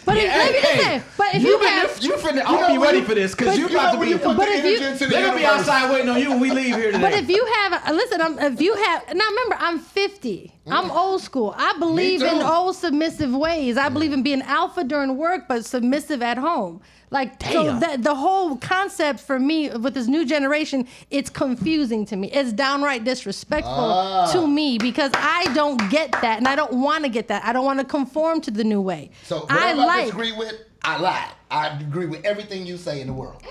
A: But
C: Yeah,
A: let me just
C: hey,
A: say, but if you have,
C: you finna,
B: know
C: I'll be
B: when
C: ready
B: you-
C: for this because
A: but
C: you
A: you
C: about
B: know
C: to
B: when
C: be.
B: you put
A: But
B: the
A: if you-
B: energy into the
C: They're gonna be
B: universe.
C: outside waiting on you when we leave here today.
A: but if you have, listen, if you have, now remember, I'm 50. I'm old school. I believe in
B: too.
A: old submissive ways. I believe in being alpha during work, but submissive at home. Like, so
C: Damn.
A: that the whole concept for me with this new generation, it's confusing to me. It's downright disrespectful to me because I don't get that and I don't want to get that. I don't want to conform to the new way.
B: So
A: I
B: whatever I
A: like.
B: disagree with, I lied. I agree with everything you say in the world.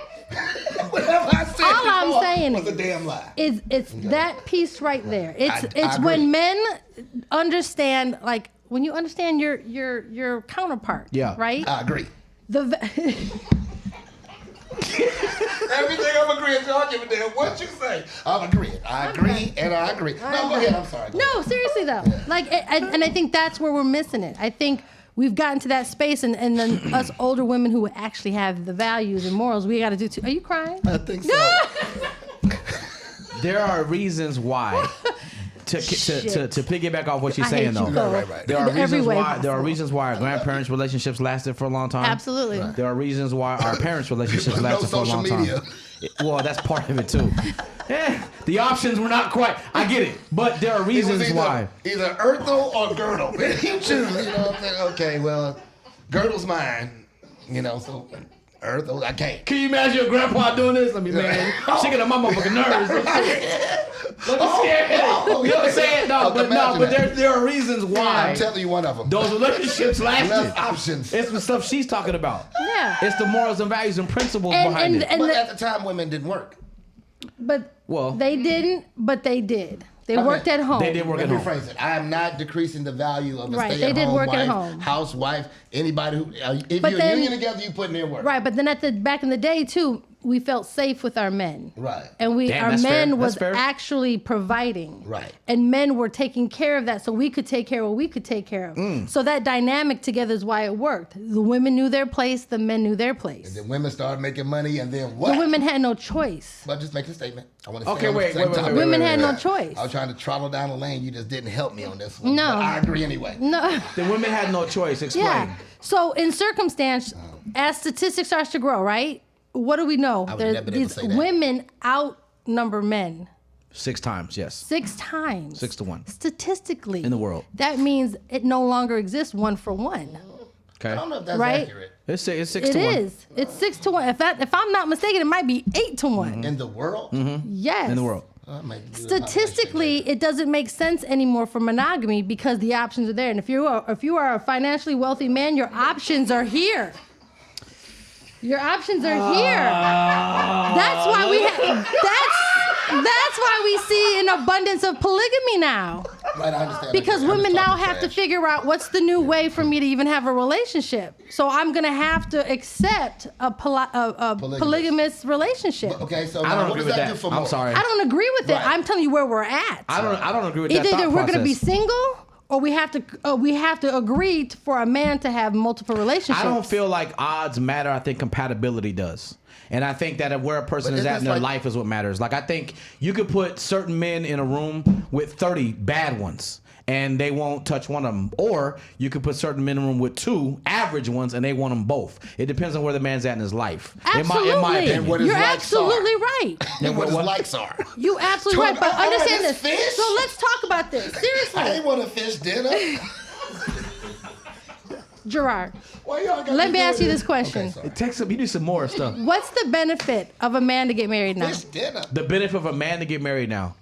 B: Whatever I said
A: All I'm
B: before
A: saying
B: was a damn lie.
A: It's that piece right there. It's
B: I agree.
A: when men understand, like when you understand your counterpart.
C: Yeah.
A: Right.
B: I agree.
A: The
B: Everything I'm agreeing to, I'll give a damn what you say. I'm agreeing. I agree and I agree. No, go ahead. I'm sorry.
A: no, seriously though. Like, and I think that's where we're missing it. I think we've gotten to that space, and then us older women who actually have the values and morals, we got to do too. Are you crying?
B: I think so.
C: There are reasons why. To piggyback off what she's
A: I
C: saying
A: hate you,
C: though,
A: Cole.
B: Right.
C: there are
A: In every
C: reasons
A: way
C: why there are
A: possible.
C: reasons why our grandparents' relationships lasted for a long time.
A: Absolutely.
C: There are reasons why our parents' relationships
B: No
C: lasted for a
B: social
C: long
B: media.
C: time. Well, that's part of it too. The options were not quite. I get it, but there are
B: It was
C: reasons why.
B: either Earthel or Girdle. You choose. You know what I'm saying? Okay, well, Girdle's mine. You know, so Earthel, I can't.
C: Can you imagine your grandpa doing this? I mean, man, she got my motherfucking nerves. Let me scare you. You know what I'm saying? No, but there are reasons why
B: I'm telling you one of them.
C: those relationships
B: Less
C: lasted.
B: options.
C: It's the stuff she's talking about.
A: Yeah.
C: It's the morals and values and principles behind it.
B: But at the time, women didn't work.
A: But
C: Well-
A: they didn't. But they did. They
B: Okay.
A: worked at home.
C: They did work
B: Let
C: at
B: me
C: home.
B: rephrase it. I am not decreasing the value of a
A: Right, they
B: stay-at-home
A: did work
B: wife,
A: at home.
B: housewife, anybody who. If
A: But
B: you're
A: then-
B: union together, you putting in work.
A: Right, but then back in the day too, we felt safe with our men.
B: Right.
A: And
C: Damn,
A: our
C: that's fair.
A: men
C: That's
A: was
C: fair.
A: actually providing.
B: Right.
A: And men were taking care of that so we could take care of what we could take care of. So that dynamic together is why it worked. The women knew their place, the men knew their place.
B: And then women started making money, and then what?
A: The women had no choice.
B: But just make a statement. I want to
C: Okay,
B: stay on the
C: wait,
B: same
C: wait, wait,
B: topic.
C: wait,
A: Women
C: wait,
A: had
C: wait.
A: no choice.
B: I was trying to travel down the lane. You just didn't help me on this one.
A: No.
B: But I agree anyway.
A: No.
C: The women had no choice. Explain.
A: Yeah. So in circumstance, as statistics starts to grow, right? What do we know?
B: I would never been able
A: These
B: to say that.
A: women outnumber men
C: 6 times, yes.
A: 6 times.
C: 6 to 1.
A: Statistically.
C: In the world.
A: That means it no longer exists 1 for 1.
C: Okay.
B: I don't know if that's
A: Right?
B: accurate.
C: It's 6
A: It
C: to 1.
A: is. It's 6 to 1. If I'm not mistaken, it might be 8 to 1.
B: In the world?
A: Yes.
C: In the world.
B: I might do a
A: Statistically,
B: population
A: it doesn't make sense anymore for monogamy because the options are there. And if you are a financially wealthy man, your options are here. Your options are here. That's why that's why we see an abundance of polygamy now.
B: data. Right, I understand.
A: Because
B: I'm just
A: women now
B: talking
A: have to
B: trash.
A: figure out what's the new way for me to even have a relationship. So I'm gonna have to accept a polygamous relationship.
B: Okay, so
C: I
B: now
C: don't
B: what
C: agree
B: does
C: with
B: that
C: that.
B: do for
C: I'm
B: morals?
C: sorry.
A: I don't agree with it.
B: Right.
A: I'm telling you where we're at.
C: I don't agree with that
A: Either
C: thought
A: we're gonna be
C: process.
A: single or we have to agree for a man to have multiple relationships.
C: I don't feel like odds matter. I think compatibility does. And I think that where a person
B: But
C: is
B: isn't
C: at in
B: this
C: their
B: like-
C: life is what matters. Like, I think you could put certain men in a room with 30 bad ones and they won't touch one of them. Or you could put certain men in a room with 2 average ones and they want them both. It depends on where the man's at in his life.
A: Absolutely.
C: In my opinion.
B: what his
A: You're
B: likes
A: absolutely right.
B: And what his
C: what?
B: likes are.
A: You absolutely right. But
B: I want
A: understand
B: this
A: this.
B: fish.
A: So let's talk about this.
B: I
A: Seriously.
B: ain't want to fish dinner.
A: Gerard,
B: Why y'all got
A: let me
B: do
A: ask you
B: it?
A: this question.
B: Okay, sorry.
C: Text him. You need some more stuff.
A: What's the benefit of a man to get married now?
B: Fish dinner.
C: The benefit of a man to get married now.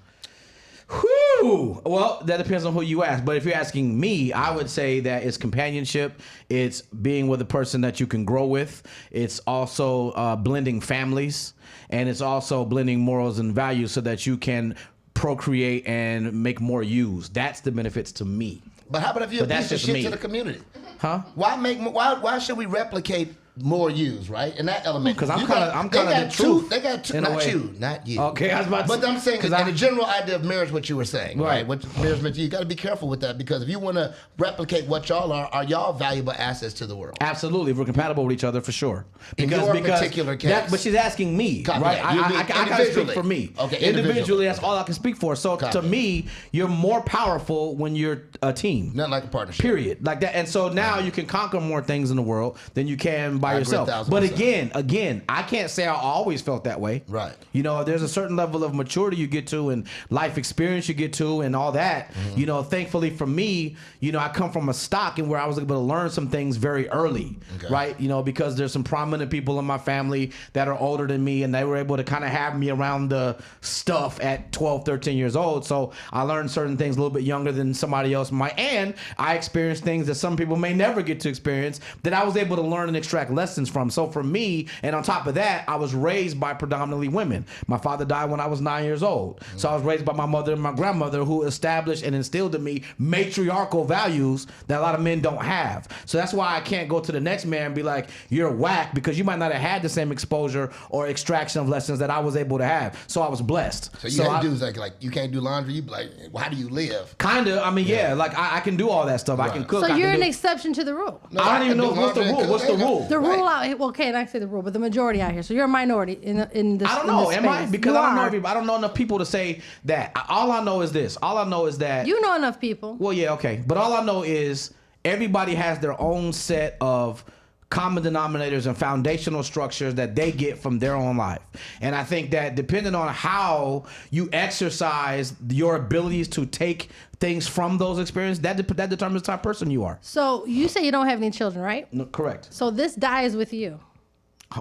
C: Whew. Well, that depends on who you ask. But if you're asking me, I would say that it's companionship. It's being with a person that you can grow with. It's also blending families. And it's also blending morals and values so that you can procreate and make more use. That's the benefits to me.
B: But how about if you're a
C: But that's
B: piece of
C: just
B: shit
C: me.
B: to the community?
C: Huh?
B: Why should we replicate more use, right? In that element.
C: 'Cause I'm
B: You
C: kinda-
B: got-
C: I'm
B: they
C: kinda
B: got
C: the
B: two.
C: truth,
B: They got two.
C: in a
B: Not
C: way.
B: you. Not you.
C: Okay, I was about to
B: But
C: say-
B: I'm saying,
C: 'cause
B: in the general idea of marriage, what you were saying,
C: Right.
B: right? What marriage meant to you, you got to be careful with that because if you want to replicate what y'all are y'all valuable assets to the world?
C: Absolutely, we're compatible with each other for sure.
B: In your particular case.
C: but she's asking me,
B: Copy
C: right?
B: that. You mean
C: I can speak
B: individually.
C: for me.
B: Okay,
C: individually,
B: individually.
C: that's all I can speak for. So
B: Copy.
C: to me, you're more powerful when you're a team.
B: Nothing like a partnership.
C: Period. Like that, and so now you can conquer more things in the world than you can by
B: I agree
C: yourself.
B: 1000%.
C: But again, I can't say I always felt that way.
B: Right.
C: You know, there's a certain level of maturity you get to and life experience you get to and all that.
B: Mm-hmm.
C: You know, thankfully for me, you know, I come from a stock and where I was able to learn some things very early,
B: Okay.
C: right? You know, because there's some prominent people in my family that are older than me and they were able to kind of have me around the stuff at 12, 13 years old. So I learned certain things a little bit younger than somebody else might. And I experienced things that some people may never get to experience that I was able to learn and extract lessons from. So for me, and on top of that, I was raised by predominantly women. My father died when I was 9 years old. So I was raised by my mother and my grandmother who established and instilled in me matriarchal values that a lot of men don't have. So that's why I can't go to the next man and be like, you're whack, because you might not have had the same exposure or extraction of lessons that I was able to have. So I was blessed.
B: So you had dudes like you can't do laundry. You be like, well, how do you live?
C: Kinda. I mean, yeah, like I can do all that stuff. I can
B: Right.
C: cook.
A: So
C: I
A: you're
C: can
A: an
C: do,
A: exception to the rule.
B: No,
C: I don't even
B: can
C: know
B: do
C: what's the
B: laundry and
C: rule. What's
B: cook.
C: the rule?
A: The
B: Right.
A: rule out here, well, okay, and I say the rule, but the majority out here. So you're a minority in this.
C: I don't
A: in
C: know.
A: this
C: Am I?
A: space.
C: Because
A: You
C: I don't know
A: are.
C: everybody. I don't know enough people to say that. All I know is this. All I know is that.
A: You know enough people.
C: Well, yeah, okay. But all I know is everybody has their own set of common denominators and foundational structures that they get from their own life. And I think that depending on how you exercise your abilities to take things from those experiences, that determines the type of person you are.
A: So you say you don't have any children, right?
C: No, correct.
A: So this dies with you.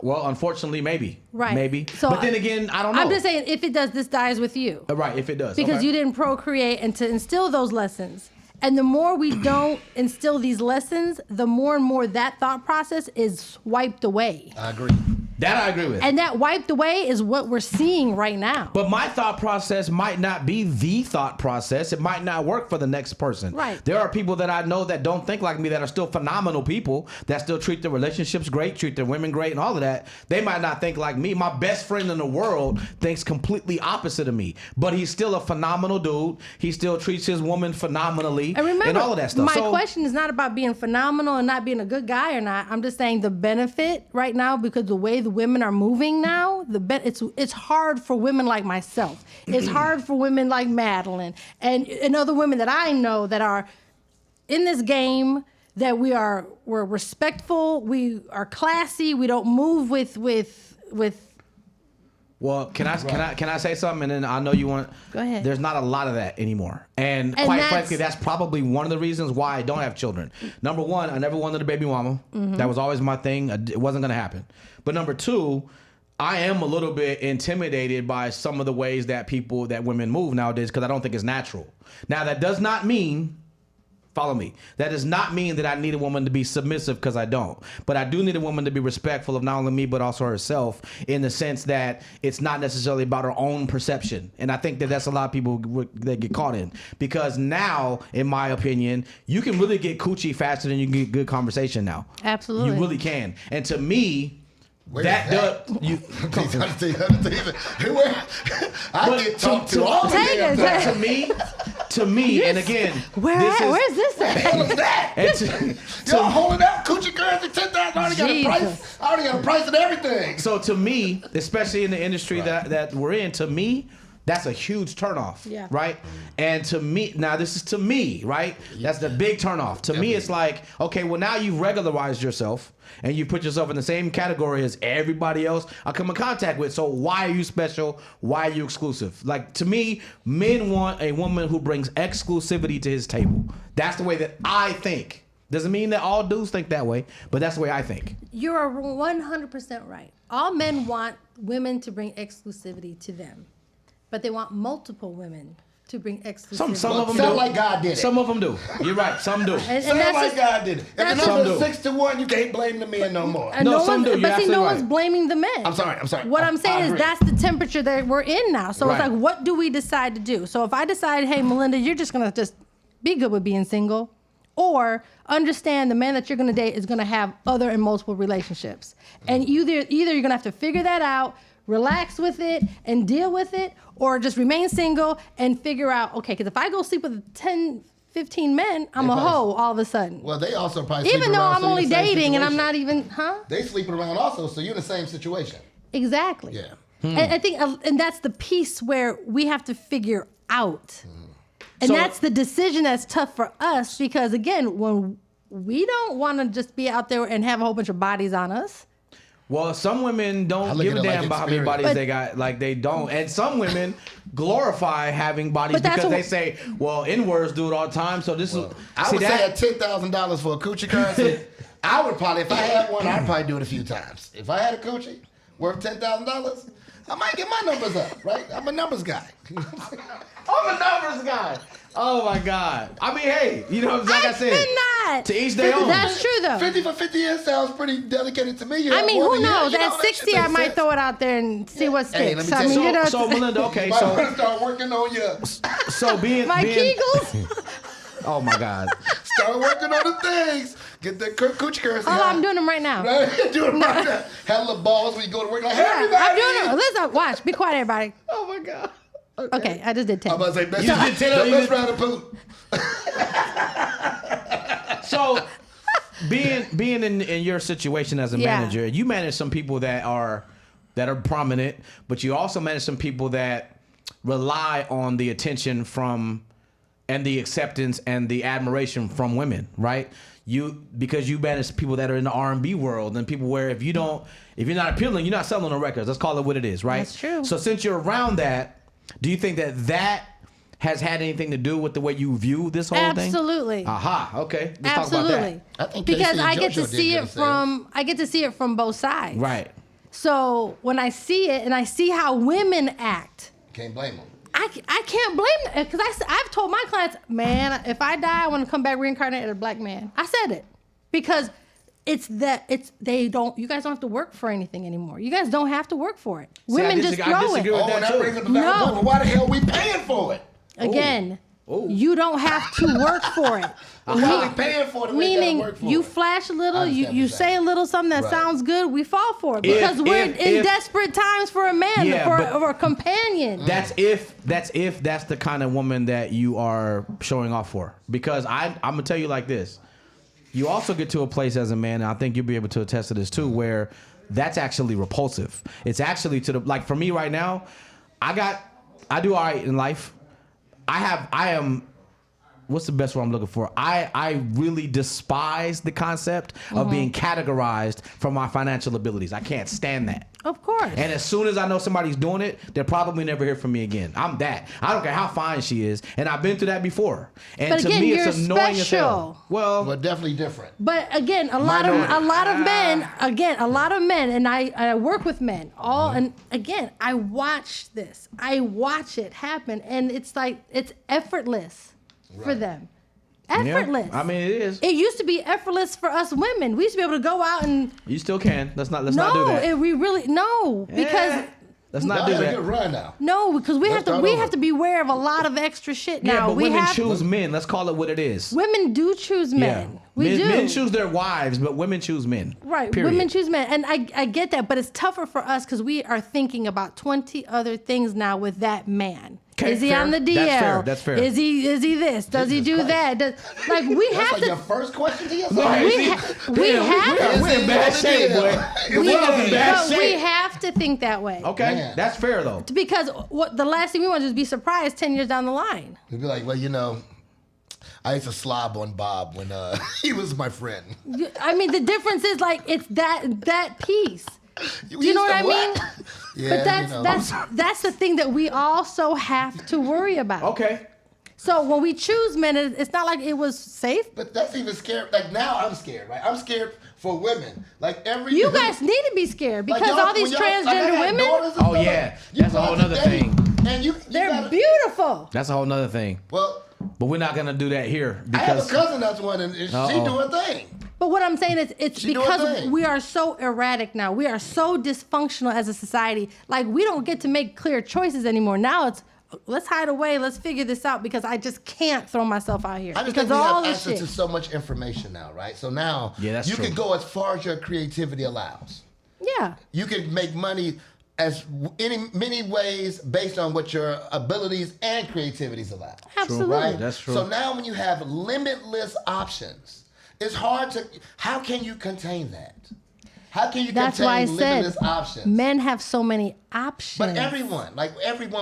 C: Well, unfortunately, maybe.
A: Right.
C: Maybe.
A: So
C: but then again, I don't know.
A: I'm just saying, if it does, this dies with you.
C: Right, if it does.
A: Because
C: Okay.
A: you didn't procreate and to instill those lessons. And the more we don't instill these lessons, the more and more that thought process is wiped away.
B: I agree.
C: That I agree with.
A: And that wiped away is what we're seeing right now.
C: But my thought process might not be the thought process. It might not work for the next person.
A: Right.
C: There are people that I know that don't think like me that are still phenomenal people that still treat their relationships great, treat their women great and all of that. They might not think like me. My best friend in the world thinks completely opposite of me. But he's still a phenomenal dude. He still treats his woman phenomenally
A: And remember,
C: and all of that stuff.
A: my question is not about being phenomenal and not being a good guy or not. I'm just saying the benefit right now, because the way the women are moving now, it's hard for women like myself. It's hard for women like Madeline and other women that I know that are in this game, that we're respectful, we are classy, we don't move with
C: Well, can I say something? And then I know you want.
A: Go ahead.
C: There's not a lot of that anymore, and quite frankly, that's probably one of the reasons why I don't have children. Number one, I never wanted a baby mama. That was always my thing. It wasn't gonna happen. But number two, I am a little bit intimidated by some of the ways that women move nowadays because I don't think it's natural. Now that does not mean. Follow me. That does not mean that I need a woman to be submissive, because I don't. But I do need a woman to be respectful of not only me, but also herself, in the sense that it's not necessarily about her own perception. And I think that that's a lot of people that get caught in. Because now, in my opinion, you can really get coochie faster than you can get good conversation now.
A: Absolutely.
C: You really can. And to me, I
B: get talked to all the damn time.
C: To me, and again,
A: where's this at?
B: Y'all holding out coochie currency $10,000. I already got a price and everything.
C: So to me, especially in the industry that we're in, to me, that's a huge turnoff.
A: Yeah.
C: Right? And to me, now this is to me, right? That's the big turnoff. To me, it's like, okay, well now you've regularized yourself and you put yourself in the same category as everybody else I come in contact with. So why are you special? Why are you exclusive? Like, to me, men want a woman who brings exclusivity to his table. That's the way that I think. Doesn't mean that all dudes think that way, but that's the way I think.
A: You're 100% right. All men want women to bring exclusivity to them, but they want multiple women to bring exclusivity.
C: Some of them
B: Sound
C: do.
B: like God did it.
C: Some of them do. You're right. Some do.
B: Sound like God did it. If the
A: that's
B: number
C: just-
B: is 6-1, you can't blame the men no more.
C: No, some do. You're
A: But see,
C: absolutely
A: no
C: right.
A: one's blaming the men.
B: I'm sorry.
A: What I'm saying is
B: agree.
A: that's the temperature that we're in now. So
C: Right.
A: it's like, what do we decide to do? So if I decide, hey, Melinda, you're just going to just be good with being single, or understand the man that you're going to date is going to have other and multiple relationships. And either you're going to have to figure that out, relax with it and deal with it, or just remain single and figure out, okay, because if I go sleep with 10, 15 men, I'm a hoe all of a sudden.
B: Well, they also probably
A: Even
B: sleeping
A: though
B: around,
A: I'm
B: so you're
A: only
B: in the same
A: dating and I'm
B: situation.
A: not even,
B: They sleeping around also, so you're in the same situation.
A: Exactly.
B: Yeah.
A: And I think, and that's the piece where we have to figure out. And
C: So-
A: that's the decision that's tough for us, because again, when we don't want to just be out there and have a whole bunch of bodies on us.
C: Well, some women
B: I
C: don't
B: look
C: give
B: at
C: a
B: it
C: damn
B: like
C: about how many
B: experience.
C: bodies they got. Like, they don't. And some women glorify having bodies
A: But that's
C: because they
A: what-
C: say, well, N-words do it all the time. So this is...
B: I would say at $10,000 for a coochie currency, I would probably, if I had one, I'd probably do it a few times. If I had a coochie worth $10,000, I might get my numbers up, right? I'm a numbers guy.
C: I'm a numbers guy. Oh, my God. I mean, hey, you know, like I said,
A: They're not.
C: to each their own.
A: That's true, though.
B: 50 for 50 years sounds pretty dedicated to me. You
A: I
B: have
A: mean,
B: one
A: who
B: a year,
A: knows?
B: you know,
A: At
B: that shit
A: 60, I
B: makes
A: might
B: sense.
A: throw it out there and see what
B: Hey, let
A: sticks.
B: me
A: I
B: tell
A: mean,
B: you-
A: you know,
C: So, Melinda, okay,
B: You might want
C: so
B: to start working on your,
A: my
C: being...
A: Kegels.
C: Oh, my God.
B: start working on the things. Get the coochie currency.
A: Oh,
B: high.
A: I'm doing them right now.
B: Right? Do it right now. Have little balls when you go to work. Like, hey,
A: Yeah,
B: everybody.
A: I'm doing them. Listen, watch. Be quiet, everybody.
C: Oh, my God.
A: Okay, I just did 10.
B: I'm about to say, best,
C: You did 10
B: the
C: you
B: best
C: did-
B: round of poop.
C: So, being in your situation as a
A: Yeah.
C: manager, you manage some people that are prominent, but you also manage some people that rely on the attention from and the acceptance and the admiration from women, right? Because you manage people that are in the R&B world and people where if you're not appealing, you're not selling no records. Let's call it what it is, right?
A: That's true.
C: So since you're around that, do you think that has had anything to do with the way you view this whole thing?
A: Absolutely.
C: Aha. Okay. Let's
A: Absolutely.
C: talk about
B: I think
A: Because
B: Casey and
A: I get
B: JoJo
A: to
B: did
A: see
B: good
A: it
B: sales.
A: I get to see it from both sides.
C: that. Right.
A: So when I see it and I see how women act,
B: Can't blame them.
A: I can't blame them, because I've told my clients, man, if I die, I want to come back reincarnated as a black man. I said it because you guys don't have to work for anything anymore. You guys don't have to work for it.
C: I
A: Women just
C: disagree
A: throw
C: with
A: it.
B: Oh, that brings up a valid point. Well, why the hell are we paying for it?
A: Again, you don't have to work for it.
B: Why are we paying for it?
A: Meaning, you flash a little, you say a little something that sounds good, we fall for it because we're in desperate times for a man, for a companion.
C: That's if that's the kind of woman that you are showing off for. Because I'm gonna tell you like this. You also get to a place as a man, and I think you'll be able to attest to this too, where that's actually repulsive. It's actually like for me right now, I do all right in life. What's the best word I'm looking for? I really despise the concept of being categorized for my financial abilities. I can't stand that.
A: Of course.
C: And as soon as I know somebody's doing it, they'll probably never hear from me again. I'm that. I don't care how fine she is. And I've been through that before. And
A: but
C: to
A: again,
C: me,
A: you're
C: it's annoying
A: special.
C: as hell. Well,
B: definitely different.
A: But again, a lot of men, and I work with men. And again, I watch this. I watch it happen, and it's like it's effortless for them. Effortless.
C: Yeah, I mean, it is.
A: It used to be effortless for us women. We used to be able to go out and.
C: You still can. Let's not do that.
A: Because.
C: Let's not do that.
B: Good run now.
A: No, because we have to be aware of a lot of extra shit now.
C: Yeah, but women choose men. Let's call it what it is.
A: Women do choose men.
C: Yeah.
A: We do.
C: Men choose their wives, but women choose men.
A: Right.
C: Period.
A: Women choose men. And I get that, but it's tougher for us because we are thinking about 20 other things now with that man.
C: Okay,
A: is he
C: fair.
A: on the DL?
C: That's fair.
A: Is he this? Does he do that?
B: That's like your first question to yourself.
A: We have
C: We're in bad shape, boy.
A: we have to think that way.
C: Okay,
B: Man.
C: that's fair though.
A: Because the last thing we want is to be surprised 10 years down the line.
B: We'd be like, well, I used to slob on Bob when he was my friend.
A: I mean, the difference is like it's that piece. Do you know what I mean?
B: Yeah,
A: but that's the thing that we also have to worry about.
C: Okay.
A: So when we choose men, it's not like it was safe.
B: But that's even scary. Like now I'm scared, right? I'm scared for women. Like
A: you guys need to be scared because all these transgender women.
C: Oh yeah, that's a whole nother thing.
B: And
A: they're beautiful.
C: That's a whole nother thing.
B: Well,
C: but we're not gonna do that here
B: I have
C: because
B: a cousin that's one, and she do her thing.
A: But what I'm saying is, it's because we are so erratic now. We are so dysfunctional as a society. Like we don't get to make clear choices anymore. Now it's let's hide away. Let's figure this out because I just can't throw myself out here.
B: I just
A: because
B: think we
A: all
B: have
A: this
B: access
A: shit.
B: to so much information now, right? So now
C: that's
B: you
C: true.
B: can go as far as your creativity allows.
A: Yeah.
B: You can make money many ways based on what your abilities and creativities allow.
A: Absolutely.
B: Right?
C: That's true.
B: So now when you have limitless options, it's hard to. How can you contain that? How can you
A: That's why I
B: contain
A: said
B: limitless options?
A: men have so many options.
B: But everyone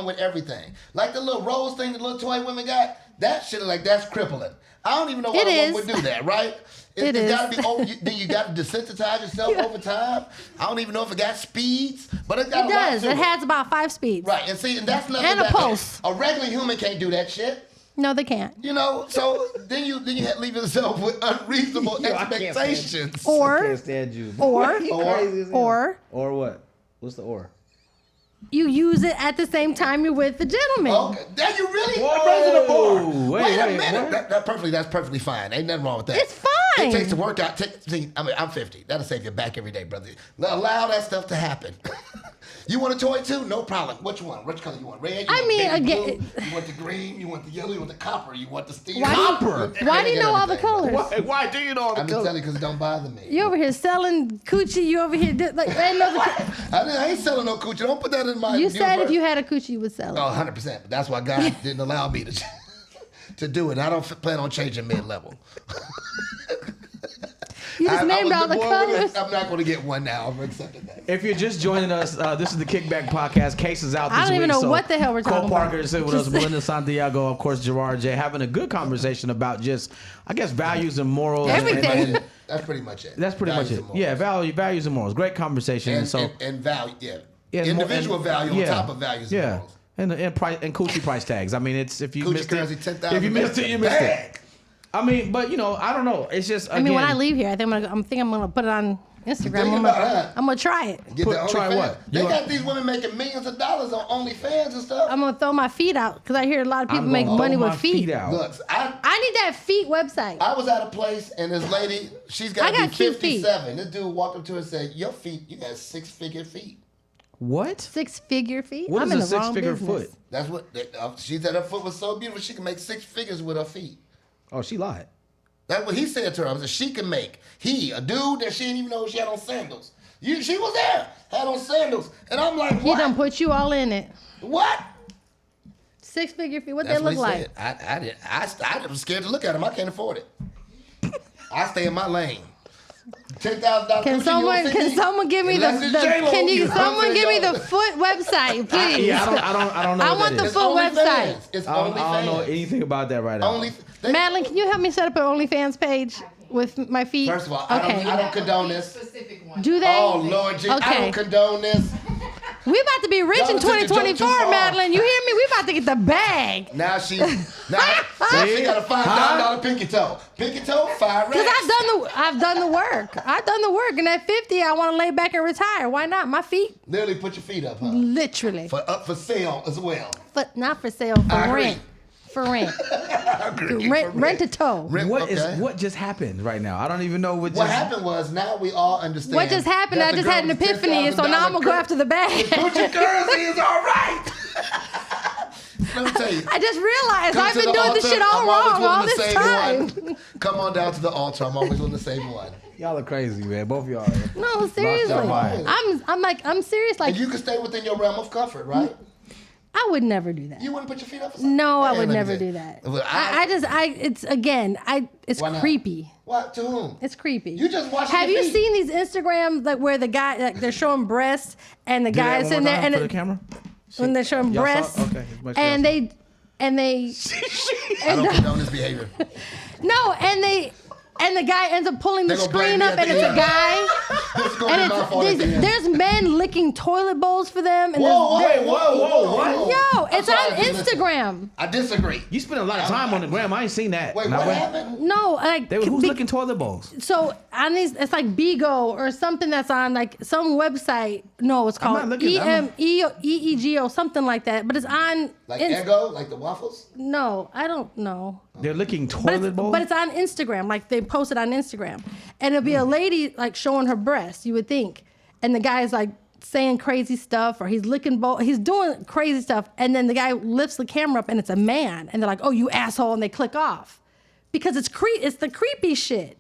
B: with everything. Like the little rose thing the little toy women got, that shit that's crippling. I don't even know why one would do that, right?
A: It is.
B: Gotta be then you gotta desensitize yourself over time. I don't even know if it got speeds, but it got
A: It does. It has about 5 speeds.
B: Right, and see, and that's nothing.
A: And a pulse.
B: A regular human can't do that shit.
A: No, they can't.
B: So then you leave yourself with unreasonable expectations.
A: Or
C: what? What's the or?
A: You use it at the same time you're with the gentleman.
B: Okay, then you really
C: Whoa.
B: raising the bar. Wait a
C: what?
B: minute. That's perfectly fine. Ain't nothing wrong with that.
A: It's fine.
B: It takes to work out. I'm 50. That'll save your back every day, brother. Allow that stuff to happen. You want a toy too? No problem. Which one? Which color you want? Red? Blue? You want the green? You want the yellow? You want the copper? You want the steel?
A: Why do you know all the colors?
C: Why do you know all the
B: I'm just telling you because it don't bother me.
A: You over here selling coochie. You over here
B: I ain't selling no coochie. Don't put that in my.
A: You said if you had a coochie, you would sell it.
B: Oh, 100%. But that's why God didn't allow me to do it. I don't plan on changing mid-level.
A: You just named all the colors.
B: I'm not going to get one now. I'm accepting that.
C: If you're just joining us, this is the Kickback Podcast. Case is out this week.
A: I don't even know what the hell we're talking
C: Cole
A: about.
C: Parker is with us, Melinda Santiago, of course, Jarard J, having a good conversation about just, I guess, values and morals.
A: Everything.
B: That's pretty much it.
C: That's pretty much it. Yeah, values and morals. Great conversation.
B: And value, individual value on top of values and morals.
C: And coochie price tags. I mean, it's if you missed
B: currency,
C: it,
B: $10,000
C: if you missed it, you missed it. I mean, but I don't know. It's just. Again,
A: when I leave here, I think I'm gonna put it on Instagram. I'm gonna try it.
B: Get the
C: try
B: OnlyFans.
C: what?
B: They got these women making millions of dollars on OnlyFans and stuff.
A: I'm gonna throw my feet out because I hear a lot of people
C: I'm
A: make
C: gonna
A: money
C: throw
A: with
C: my
A: feet.
C: out.
B: Look,
A: I need that feet website.
B: I was at a place and this lady, she's got to be 57. This dude walked up to her and said, "Your feet, you got 6-figure feet."
C: What?
A: 6-figure feet?
C: What
A: I'm
C: is
A: in
C: a
A: the wrong
C: 6-figure
A: business.
C: foot?
B: That's what she said. Her foot was so beautiful she can make 6 figures with her feet.
C: Oh, she lied.
B: That's what he said to her. I said she can make. A dude that she didn't even know she had on sandals. She was there, had on sandals, and I'm like,
A: He
B: what?
A: done put you all in it.
B: What?
A: 6-figure feet. What
B: That's
A: they
B: what
A: look
B: he
A: like?
B: said. I was scared to look at him. I can't afford it. I stay in my lane. $10,000.
A: Can someone give me
B: Unless it's J-Lo,
A: can
B: you
A: you
B: know what I'm
A: someone
B: saying,
A: give me
B: yo.
A: the foot website, please?
C: Yeah, I don't know.
A: I
C: what
A: want
C: that
A: the
C: is.
A: full
B: OnlyFans.
A: website.
B: It's
C: I don't know
B: OnlyFans.
C: anything about that right now.
A: Madeline, can you help me set up an OnlyFans page with my feet?
B: First of all, I don't condone this.
D: Specific one.
A: Do they?
B: Oh Lord, I
A: Okay.
B: don't condone this.
A: We about to be rich
B: Y'all
A: in
B: took the joke too
A: 2024,
B: far.
A: Madeline. You hear me? We about to get the bag.
B: Now she got a $5,000 pinky toe. Pinky toe, 5
A: Cause
B: racks.
A: I've done the work. I've done the work, and at 50, I want to lay back and retire. Why not? My feet,
B: Literally put your feet up, huh?
A: literally,
B: Up for sale as well.
A: but not for sale, for
B: I agree.
A: rent. For rent.
B: Agree.
A: Rent a toe.
C: What just happened right now? I don't even know what just
B: What happened was now we all understand.
A: What just happened?
B: that
A: I
B: the
A: just
B: girl
A: had an
B: was
A: epiphany, and so now I'm gonna go
B: $10,000
A: after the bag.
B: Gucci currency is all right. Let me tell you.
A: I just realized
B: Come
A: I've
B: to
A: been
B: the
A: doing this
B: altar.
A: shit all
B: I'm always
A: wrong
B: willing
A: all
B: to
A: this
B: save
A: time.
B: one. Come on down to the altar. I'm always willing to save one.
C: Y'all are crazy, man. Both of y'all.
A: No, seriously.
C: mind.
A: I'm serious. Like
B: And you can stay within your realm of comfort, right?
A: I would never do that.
B: You wouldn't put your feet up for something?
A: No, I
B: Hey,
A: would
B: let me
A: never
B: tell
A: do
B: you.
A: that.
B: Well,
A: It's
B: Why not?
A: creepy.
B: What? To whom?
A: It's creepy.
B: You just washing
A: Have
B: your
A: you
B: feet.
A: seen these Instagrams like where the guy like they're showing breasts and the
C: Do that
A: guy's
C: one
A: in
C: more
A: there
C: time
A: and
C: for the camera.
A: when they're showing
C: Y'all saw it?
A: breasts
C: Okay, make sure
A: and
C: y'all
A: they
B: I don't condone this behavior.
A: no and the guy ends up pulling the
B: They gonna blame
A: screen
B: me
A: up
B: at
A: and
B: the
A: it's a
B: end.
A: guy
B: This is going
A: and
B: to be my fault at the end.
A: there's men licking toilet bowls for them and
B: Whoa,
A: there's-
C: what?
A: yo,
B: I'm
A: it's
B: sorry,
A: on
B: I didn't listen.
A: Instagram.
B: I disagree.
C: You spend a lot of time on the gram. I ain't seen that.
B: Wait,
C: Now,
B: what happened?
A: No, like
C: Who's
A: be-
C: looking toilet bowls?
A: So on these, it's like Bigo or something that's on like some website. No, it's
C: I'm not
A: called
C: looking- I'm not-
A: EEGO, something like that. But it's on.
B: Like Eggo? Like the waffles?
A: No, I don't know.
C: They're licking
A: But
C: toilet
A: it's,
C: bowls.
A: but it's on Instagram. Like they post it on Instagram, and it'll be a lady like showing her breasts. You would think, and the guy's like saying crazy stuff, or he's licking bowl. He's doing crazy stuff, and then the guy lifts the camera up, and it's a man, and they're like, "Oh, you asshole," and they click off because it's It's the creepy shit.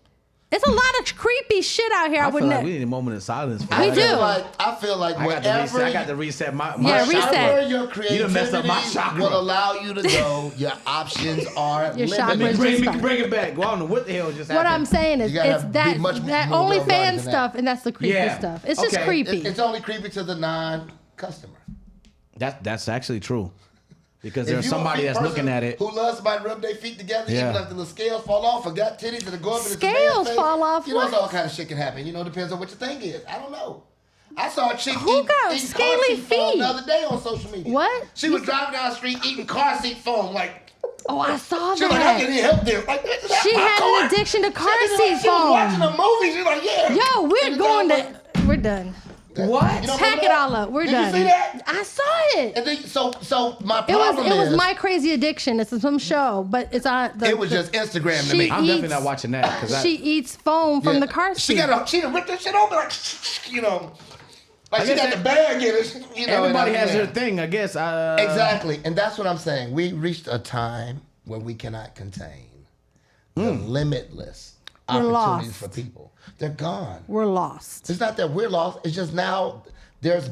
A: It's a lot of creepy shit out here. I
C: I
A: would
C: feel like
A: never.
C: we need a moment of silence. For
A: We
C: that.
A: do.
B: I feel like
C: I
B: whatever.
C: got to reset my
A: Yeah, reset.
B: Wherever your
C: You done messed up my
B: creativity
C: chakra.
B: will allow you to go, your options are
A: Your
B: limited.
A: chakras.
C: Bring it back. Well, I don't know what the hell just happened.
A: What I'm saying is,
B: You gotta
A: it's
B: be
A: that
B: much
A: that
B: more well-rounded
A: OnlyFans
B: than that.
A: stuff, and that's the creepy
C: Yeah.
A: stuff. It's just
C: Okay.
A: creepy.
B: It's only creepy to the non-customer.
C: That's actually true, because
B: If
C: there's
B: you a
C: somebody
B: feet
C: that's
B: person
C: looking at it.
B: who loves somebody to rub their feet together,
C: Yeah.
B: even if the little scales fall off or got titties that go up in the
A: Scales
B: man's face,
A: fall off?
B: You know,
A: What?
B: all kind of shit can happen. You know, depends on what your thing is. I don't know. I saw a chick
A: Who
B: eating
A: got
B: car
A: scaly
B: seat foam
A: feet?
B: the other day on social media.
A: What?
B: She was driving down the street eating car seat foam. Like,
A: Oh, I saw
B: she was like, I
A: that.
B: can't even help this. Like, is that
A: She
B: my
A: had
B: car?
A: an addiction to car
B: She was
A: seat
B: like, she was watching
A: foam.
B: a movie. She was like, yeah.
A: Yo, we're
B: And the
A: going
B: guy
A: to.
B: was-
A: We're done.
C: What?
B: You don't
A: Pack
B: remember
A: it
B: that?
A: all up. We're
B: Did
A: done.
B: you see that?
A: I saw it.
B: And then, so my
A: It
B: problem
A: was
B: is,
A: My Crazy Addiction. It's some show, but it's on.
B: it was just Instagram to
A: she
B: me.
C: I'm definitely
A: eats-
C: not watching that because
A: She eats foam from the car seat.
B: She done ripped that shit open like, you know, like
C: I
B: she
C: guess
B: got the bag in it. You know,
C: everybody
B: and
C: has
B: I'm
C: their
B: like,
C: thing, I guess.
B: exactly, and that's what I'm saying. We reached a time when we cannot contain the limitless
A: We're
B: opportunities
A: lost.
B: for people. They're gone.
A: We're lost.
B: It's not that we're lost. It's just now there's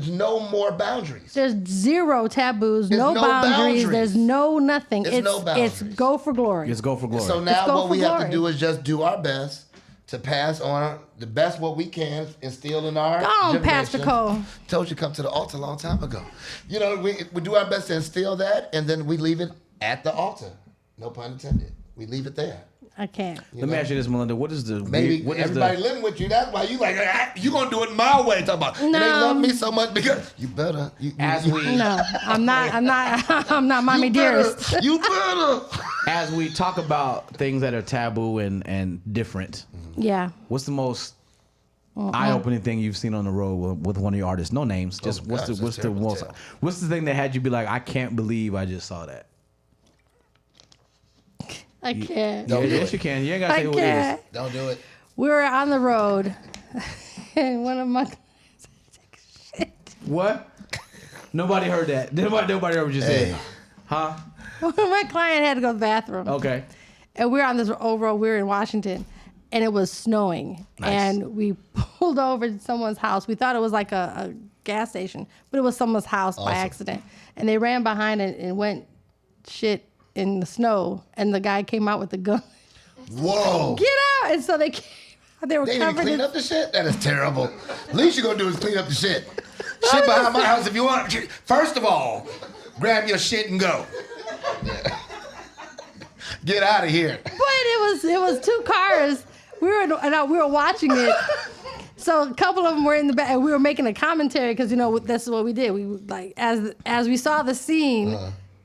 B: no more boundaries.
A: There's zero taboos,
B: There's
A: no
B: no
A: boundaries.
B: boundaries.
A: There's no nothing.
B: There's
A: It's
B: no boundaries.
A: go for glory.
C: Let's go for glory.
B: So now
A: go
B: what
A: for
B: we have to
A: glory.
B: do is just do our best to pass on the best what we can, instill in our
A: Go on, Pastor
B: generation.
A: Cole.
B: Told you come to the altar a long time ago. You know, we do our best to instill that, and then we leave it at the altar. No pun intended. We leave it there.
A: I can't.
C: Let me ask you this, Melinda. What is the
B: Maybe
C: what is
B: everybody
C: the,
B: living with you. That's why you like you gonna do it my way. Talk about and they
A: No.
B: love me so much because you better.
C: as we
A: No, I'm not. I'm not mommy
B: you better,
A: dearest.
B: You better.
C: as we talk about things that are taboo and different?
A: Yeah.
C: What's the most eye-opening thing you've seen on the road with one of your artists? No names. Just what's the thing that had you be like, I can't believe I just saw that?
A: I can't.
C: Yes, you can. You ain't gotta say who it is.
B: Don't do it.
A: We were on the road, and one of my
C: What? Nobody heard that. Nobody heard what you said. Huh?
A: one of my client had to go to the bathroom.
C: Okay.
A: And we were on this old road. We were in Washington, and it was snowing.
C: Nice.
A: And we pulled over to someone's house. We thought it was like a gas station, but it was someone's house by accident. And they ran behind it and went shit in the snow. And the guy came out with a gun.
B: Whoa.
A: Get out! And so they came. They were
B: They didn't even
A: covered
B: clean
A: in.
B: up the shit? That is terrible. Least you're going to do is clean up the shit. Shit behind my house if you want. First of all, grab your shit and go. Get out of here.
A: But it was two cars. We were watching it. So a couple of them were in the back, and we were making a commentary because that's what we did. We like as we saw the scene,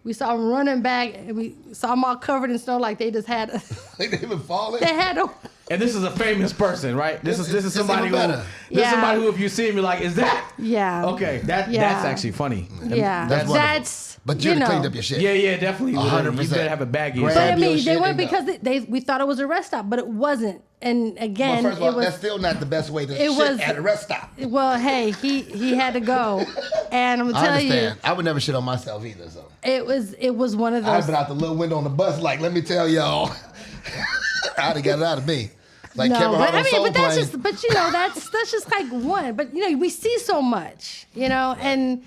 A: we saw them running back, and we saw them all covered in snow, like they just had.
B: Like they been falling.
A: They had a.
C: And this is a famous person, right? This is somebody
B: even better.
C: This is somebody who, if you see him, you're like, is that?
A: Yeah.
C: Okay, that's actually funny.
A: Yeah,
B: That's wonderful.
A: that's.
B: But you'd have cleaned up your shit.
C: Yeah, definitely.
B: 100%.
C: You better have a baggie.
A: But
B: Grab
A: I mean,
B: your
A: they
B: shit
A: went
B: and go.
A: because we thought it was a rest stop, but it wasn't. And again,
B: Well, first of all,
A: it was.
B: that's still not the best way to
A: it
B: shit
A: was-
B: at a rest stop.
A: Well, hey, he had to go, and I'm
B: I
A: gonna tell you,
B: understand. I would never shit on myself either, so.
A: it was one of
B: I'd
A: those.
B: been out the little window on the bus like, let me tell y'all. I'd have got it out of me. Like Kevin Hart on Soul
A: but that's
B: Plane.
A: just, that's just like one. But we see so much, and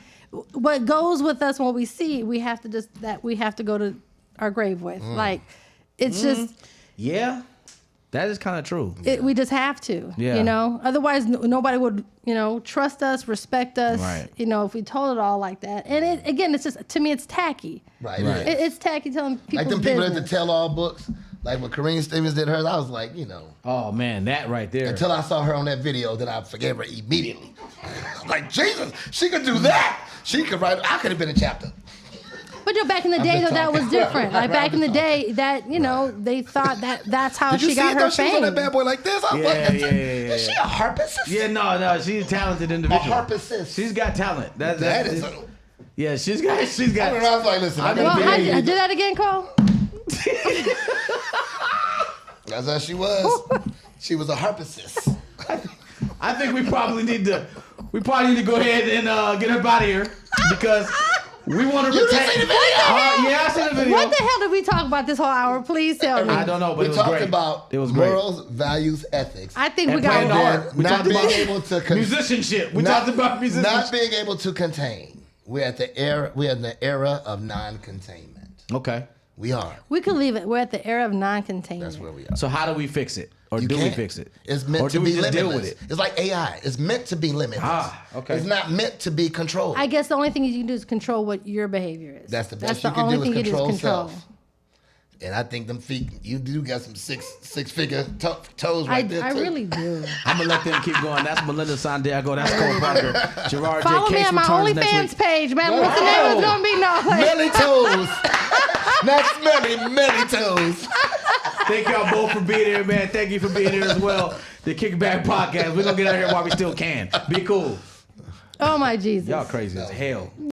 A: what goes with us when we see, we have to go to our grave with. Like, it's just.
C: Yeah, that is kind of true.
A: We just have to,
C: Yeah.
A: Otherwise, nobody would, trust us, respect us,
C: Right.
A: if we told it all like that. And it's just, to me, it's tacky.
B: Right.
A: It's tacky telling people
B: Like them people at the
A: business.
B: tell-all books. Like when Kareem Stevens did hers, I was like,
C: Oh man, that right there.
B: until I saw her on that video, then I forgave her immediately. Like, Jesus, she could do that. She could write, I could have been a chapter.
A: But back in the day,
B: just
A: though, that was
B: talking.
A: different. Like back in the day, that they thought that's how
B: Did you
A: she
B: see
A: got
B: it though?
A: her
B: She was on that
A: fame.
B: bad boy like this. I was
C: Yeah,
B: like,
C: yeah.
B: Is she a harpist?
C: Yeah, no, she's a talented individual.
B: harpist.
C: She's got talent. That
B: is.
C: yeah, she's got.
B: I don't know. I was like, listen. I
C: Well,
B: gotta
A: Well,
B: be
A: I do that again, Cole.
B: That's how she was. She was a harpist.
C: I think we probably need to go ahead and get her out of here because we want to
B: You
C: retain.
B: didn't see the video?
C: Yeah, I seen the video.
A: What the hell did we talk about this whole hour? Please tell me.
C: I don't know, but
B: We
C: it was
B: talked
C: great.
B: about
C: It was great.
B: morals, values, ethics.
A: I think
C: And
A: we
C: playing
A: got.
C: the
B: And
C: art. We
B: not
C: talked
B: being
C: about
B: able to
C: musicianship. We talked about musicianship.
B: Not being able to contain. We're at the era of non-containment.
C: Okay.
B: We are.
A: We could leave it. We're at the era of non-containment.
B: That's where we are.
C: So how do we fix it, or
B: You
C: do we
B: can't.
C: fix it?
B: It's meant
C: or
B: to
C: do we
B: be
C: just
B: limitless.
C: deal with it?
B: It's like AI. It's meant to be limitless.
C: Ah, okay.
B: It's not meant to be controlled.
A: I guess the only thing you can do is control what your behavior is.
B: That's the best
A: That's
B: you
A: the
B: can
A: only
B: do
A: thing
B: is
A: you
B: control
A: do is control.
B: self. And I think them feet, you do got some six-figure toes right there,
A: I
B: too.
A: really do.
C: I'm gonna let them keep going. That's Melinda Santiago. That's Cole Parker. Jarard J.
A: Follow me
C: Case
A: on my
C: returns next
A: OnlyFans
C: week.
A: page, man. What's the name? It's gonna be no.
B: Melly toes. Not smelly toes.
C: Thank y'all both for being here, man. Thank you for being here as well. The Kickback Podcast. We're gonna get out here while we still can. Be cool.
A: Oh my Jesus.
C: Y'all crazy as hell.